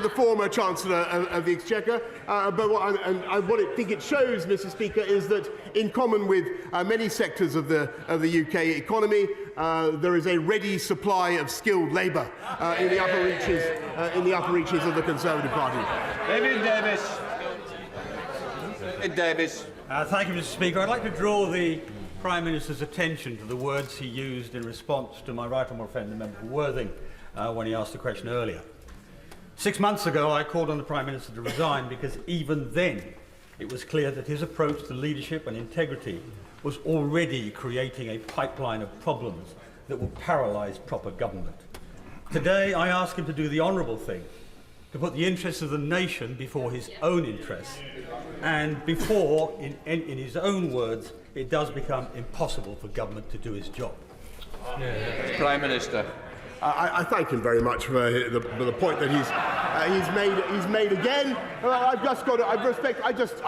the former Chancellor of the Exchequer. But what I think it shows, Mr. Speaker, is that in common with many sectors of the UK economy, there is a ready supply of skilled labour in the upper reaches of the Conservative Party. David Davis. Thank you, Mr. Speaker. I'd like to draw the Prime Minister's attention to the words he used in response to my right honourable friend, the member for Worthing, when he asked the question earlier. 6 months ago, I called on the Prime Minister to resign because even then it was clear that his approach to leadership and integrity was already creating a pipeline of problems that will paralyse proper government. Today, I ask him to do the honourable thing, to put the interests of the nation before his own interests, and before, in his own words, it does become impossible for government to do his job. Prime Minister. I thank him very much for the point that he's made again. I've just got to, I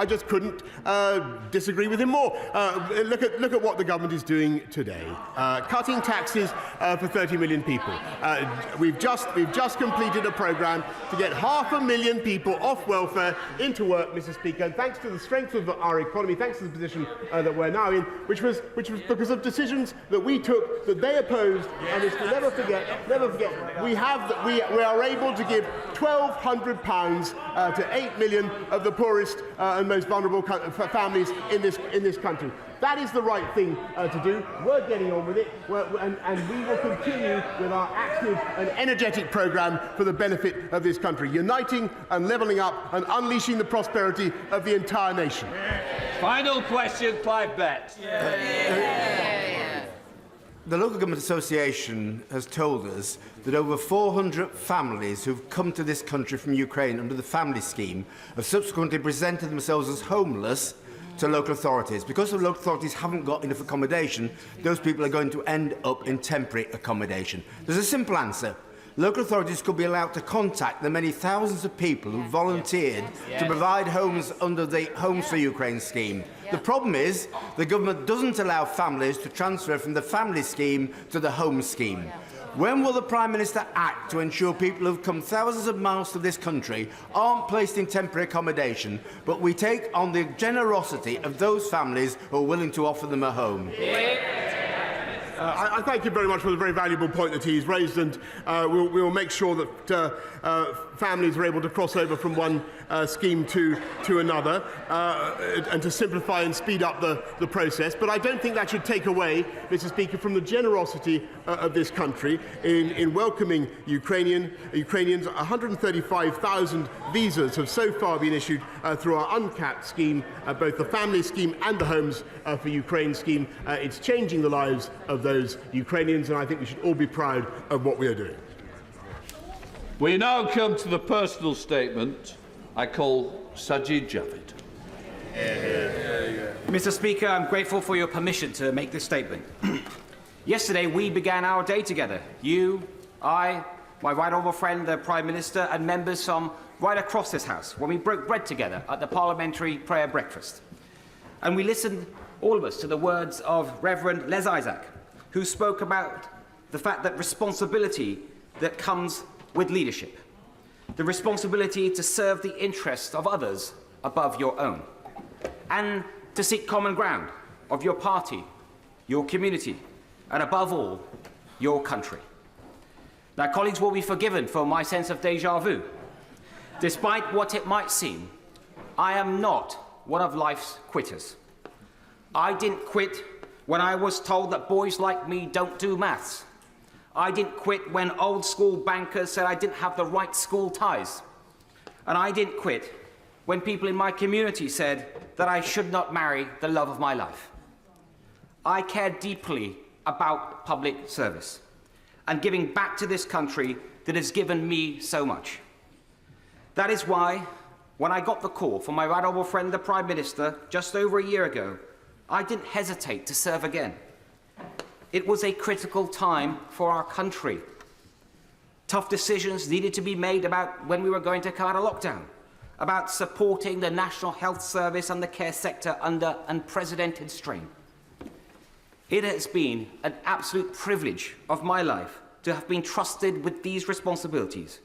just couldn't disagree with him more. Look at what the government is doing today, cutting taxes for 30 million people. We've just completed a programme to get 500,000 people off welfare into work, Mr. Speaker. And thanks to the strength of our economy, thanks to the position that we're now in, which was because of decisions that we took that they opposed, and it's to never forget. We are able to give £1,200 to 8 million of the poorest and most vulnerable families in this country. That is the right thing to do. We're getting on with it, and we will continue with our active and energetic programme for the benefit of this country, uniting and levelling up and unleashing the prosperity of the entire nation. Final question, Clive Betts. The Local Government Association has told us that over 400 families who've come to this country from Ukraine under the family scheme have subsequently presented themselves as homeless to local authorities. Because the local authorities haven't got enough accommodation, those people are going to end up in temporary accommodation. There's a simple answer. Local authorities could be allowed to contact the many thousands of people who volunteered to provide homes under the Homes for Ukraine scheme. The problem is the government doesn't allow families to transfer from the family scheme to the home scheme. When will the Prime Minister act to ensure people who've come thousands of miles to this country aren't placed in temporary accommodation, but we take on the generosity of those families who are willing to offer them a home? I thank you very much for the very valuable point that he's raised, and we will make sure that families are able to cross over from one scheme to another and to simplify and speed up the process. But I don't think that should take away, Mr. Speaker, from the generosity of this country in welcoming Ukrainians. 135,000 visas have so far been issued through our uncapped scheme, both the family scheme and the Homes for Ukraine scheme. It's changing the lives of those Ukrainians, and I think we should all be proud of what we are doing. We now come to the personal statement. I call Sajid Javid. Mr. Speaker, I'm grateful for your permission to make this statement. Yesterday, we began our day together. You, I, my right honourable friend, the Prime Minister, and members from right across this House, when we broke bread together at the Parliamentary Prayer Breakfast. And we listened, all of us, to the words of Reverend Les Isaac, who spoke about the fact that responsibility that comes with leadership, the responsibility to serve the interests of others above your own, and to seek common ground of your party, your community, and above all, your country. Now, colleagues will be forgiven for my sense of déjà vu. Despite what it might seem, I am not one of life's quitters. I didn't quit when I was told that boys like me don't do maths. I didn't quit when old school bankers said I didn't have the right school ties. And I didn't quit when people in my community said that I should not marry the love of my life. I care deeply about public service. and giving back to this country that has given me so much. That is why, when I got the call from my right honourable friend, the Prime Minister, just over a year ago, I didn't hesitate to serve again. It was a critical time for our country. Tough decisions needed to be made about when we were going to come out of lockdown, about supporting the National Health Service and the care sector under unprecedented strain. It has been an absolute privilege of my life to have been trusted with these responsibilities,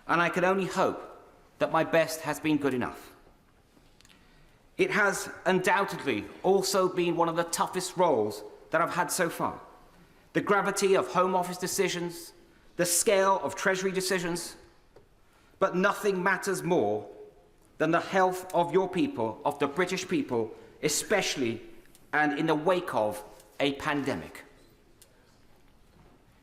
and I can only hope that my best has been good enough. It has undoubtedly also been one of the toughest roles that I've had so far. The gravity of Home Office decisions, the scale of Treasury decisions, but nothing matters more than the health of your people, of the British people, especially and in the wake of a pandemic.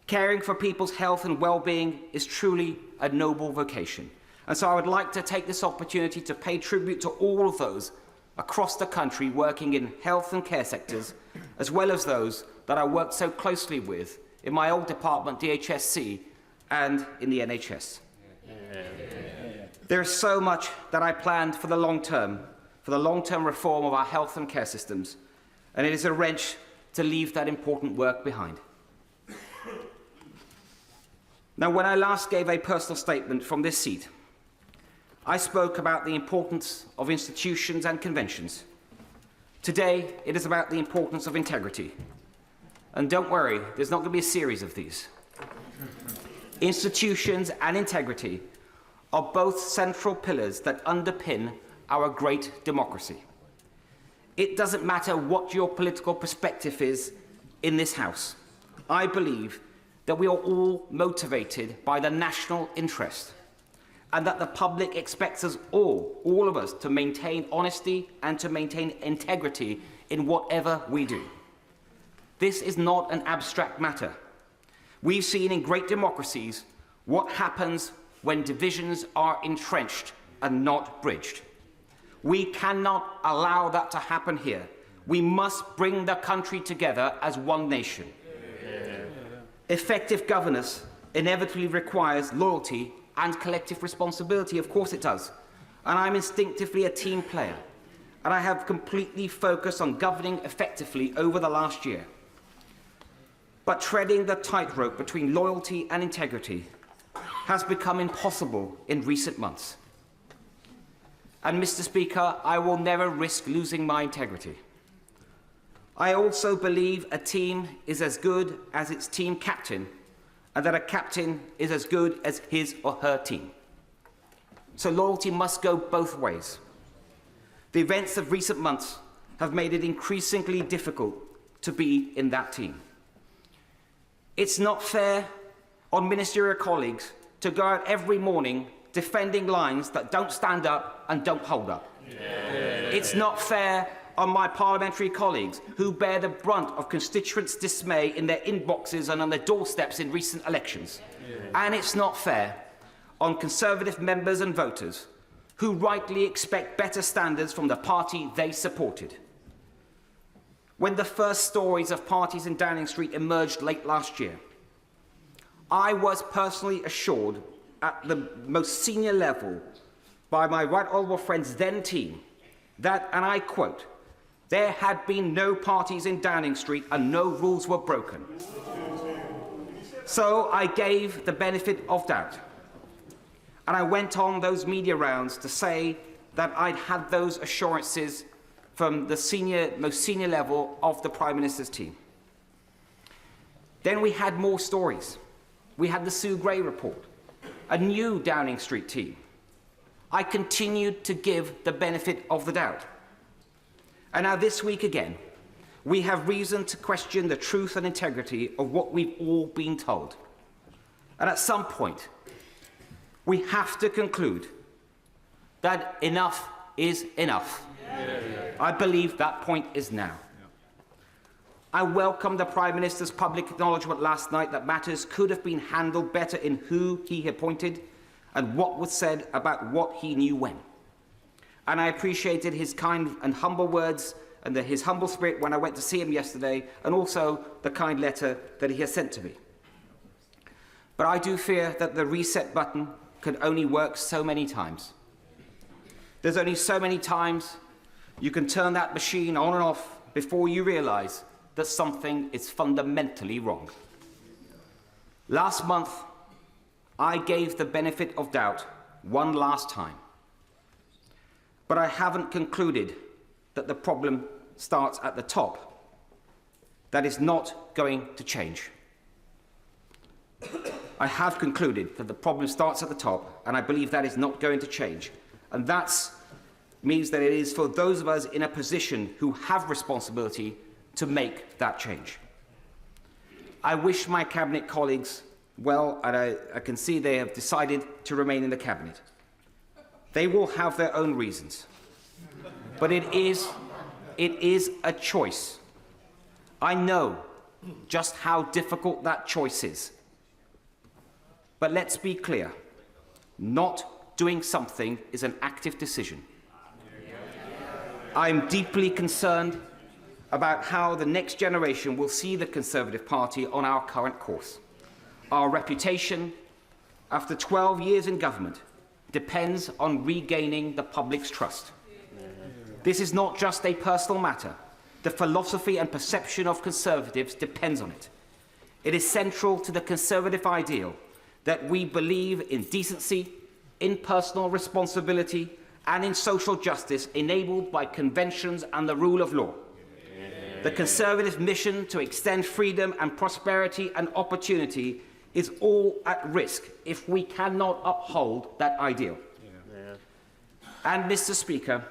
Caring for people's health and well-being is truly a noble vocation. And so I would like to take this opportunity to pay tribute to all of those across the country working in health and care sectors, as well as those that I worked so closely with in my old department, DHSC, and in the NHS. There is so much that I planned for the long term reform of our health and care systems, and it is a wrench to leave that important work behind. Now, when I last gave a personal statement from this seat, I spoke about the importance of institutions and conventions. Today, it is about the importance of integrity. And don't worry, there's not going to be a series of these. Institutions and integrity are both central pillars that underpin our great democracy. It doesn't matter what your political perspective is in this House. I believe that we are all motivated by the national interest, and that the public expects us all of us, to maintain honesty and to maintain integrity in whatever we do. This is not an abstract matter. We've seen in great democracies what happens when divisions are entrenched and not bridged. We cannot allow that to happen here. We must bring the country together as one nation. Effective governance inevitably requires loyalty and collective responsibility. Of course it does. And I'm instinctively a team player. And I have completely focused on governing effectively over the last year. But treading the tightrope between loyalty and integrity has become impossible in recent months. And, Mr. Speaker, I will never risk losing my integrity. I also believe a team is as good as its team captain, and that a captain is as good as his or her team. So loyalty must go both ways. The events of recent months have made it increasingly difficult to be in that team. It's not fair on ministerial colleagues to go out every morning defending lines that don't stand up and don't hold up. It's not fair on my parliamentary colleagues who bear the brunt of constituents' dismay in their inboxes and on their doorsteps in recent elections. And it's not fair on Conservative members and voters who rightly expect better standards from the party they supported. When the first stories of parties in Downing Street emerged late last year, I was personally assured at the most senior level by my right honourable friend's then team that, and I quote, there had been no parties in Downing Street and no rules were broken. So I gave the benefit of doubt. And I went on those media rounds to say that I'd had those assurances from the most senior level of the Prime Minister's team. Then we had more stories. We had the Sue Gray report, a new Downing Street team. I continued to give the benefit of the doubt. And now this week again, we have reason to question the truth and integrity of what we've all been told. And at some point, we have to conclude that enough is enough. I believe that point is now. I welcome the Prime Minister's public acknowledgement last night that matters could have been handled better in who he appointed and what was said about what he knew when. And I appreciated his kind and humble words and his humble spirit when I went to see him yesterday, and also the kind letter that he has sent to me. But I do fear that the reset button can only work so many times. There's only so many times you can turn that machine on and off before you realise that something is fundamentally wrong. Last month, I gave the benefit of doubt one last time. But I haven't concluded that the problem starts at the top. That is not going to change. I have concluded that the problem starts at the top, and I believe that is not going to change. And that means that it is for those of us in a position who have responsibility to make that change. I wish my Cabinet colleagues well, and I can see they have decided to remain in the Cabinet. They will have their own reasons. But it is a choice. I know just how difficult that choice is. But let's be clear, not doing something is an active decision. I am deeply concerned about how the next generation will see the Conservative Party on our current course. Our reputation, after 12 years in government, depends on regaining the public's trust. This is not just a personal matter. The philosophy and perception of Conservatives depends on it. It is central to the Conservative ideal that we believe in decency, in personal responsibility, and in social justice enabled by conventions and the rule of law. The Conservative mission to extend freedom and prosperity and opportunity is all at risk if we cannot uphold that ideal. And, Mr. Speaker,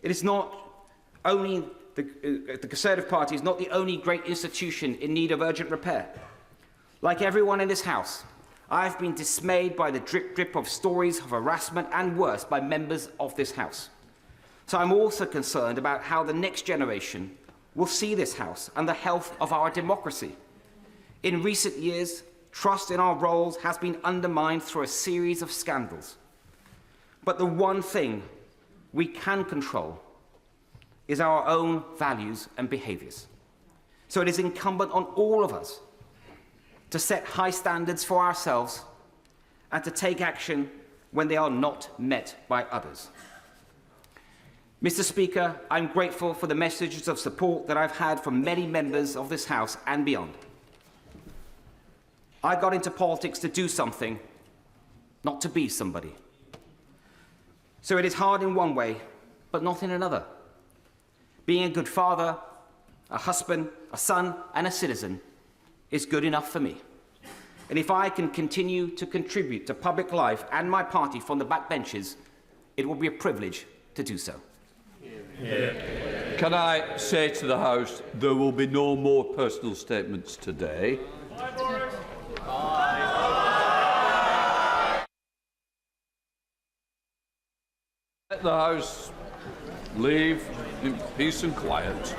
it is not only the Conservative Party is not the only great institution in need of urgent repair. Like everyone in this House, I have been dismayed by the drip of stories of harassment and worse by members of this House. So I'm also concerned about how the next generation will see this House and the health of our democracy. In recent years, trust in our roles has been undermined through a series of scandals. But the one thing we can control is our own values and behaviours. So it is incumbent on all of us to set high standards for ourselves and to take action when they are not met by others. Mr. Speaker, I'm grateful for the messages of support that I've had from many members of this House and beyond. I got into politics to do something, not to be somebody. So it is hard in one way, but not in another. Being a good father, a husband, a son, and a citizen is good enough for me. And if I can continue to contribute to public life and my party from the backbenches, it will be a privilege to do so. Can I say to the House, there will be no more personal statements today. Let the House leave in peace and quiet.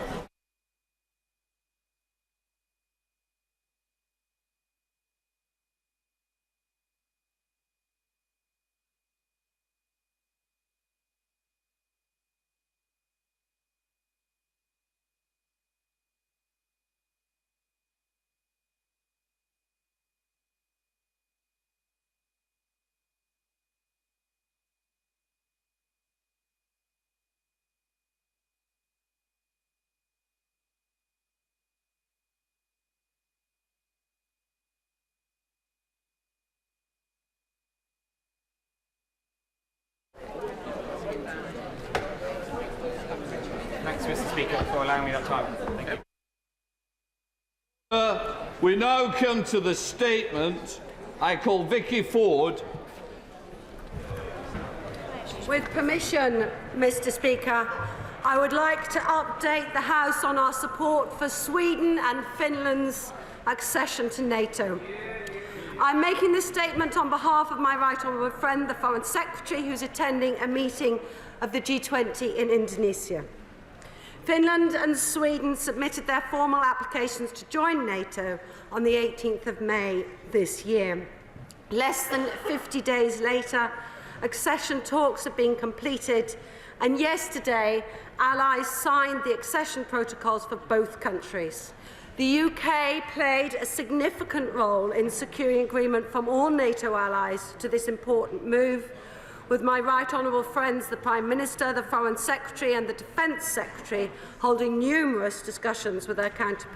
Thanks, Mr. Speaker, for allowing me that time. Thank you. We now come to the statement. I call Vicky Ford. With permission, Mr. Speaker, I would like to update the House on our support for Sweden and Finland's accession to NATO. I'm making this statement on behalf of my right honourable friend, the Foreign Secretary, who's attending a meeting of the G20 in Indonesia. Finland and Sweden submitted their formal applications to join NATO on the 18th of May this year. Less than 50 days later, accession talks have been completed, and yesterday, allies signed the accession protocols for both countries. The UK played a significant role in securing agreement from all NATO allies to this important move, with my right honourable friends, the Prime Minister, the Foreign Secretary and the Defence Secretary, holding numerous discussions with their counterparts.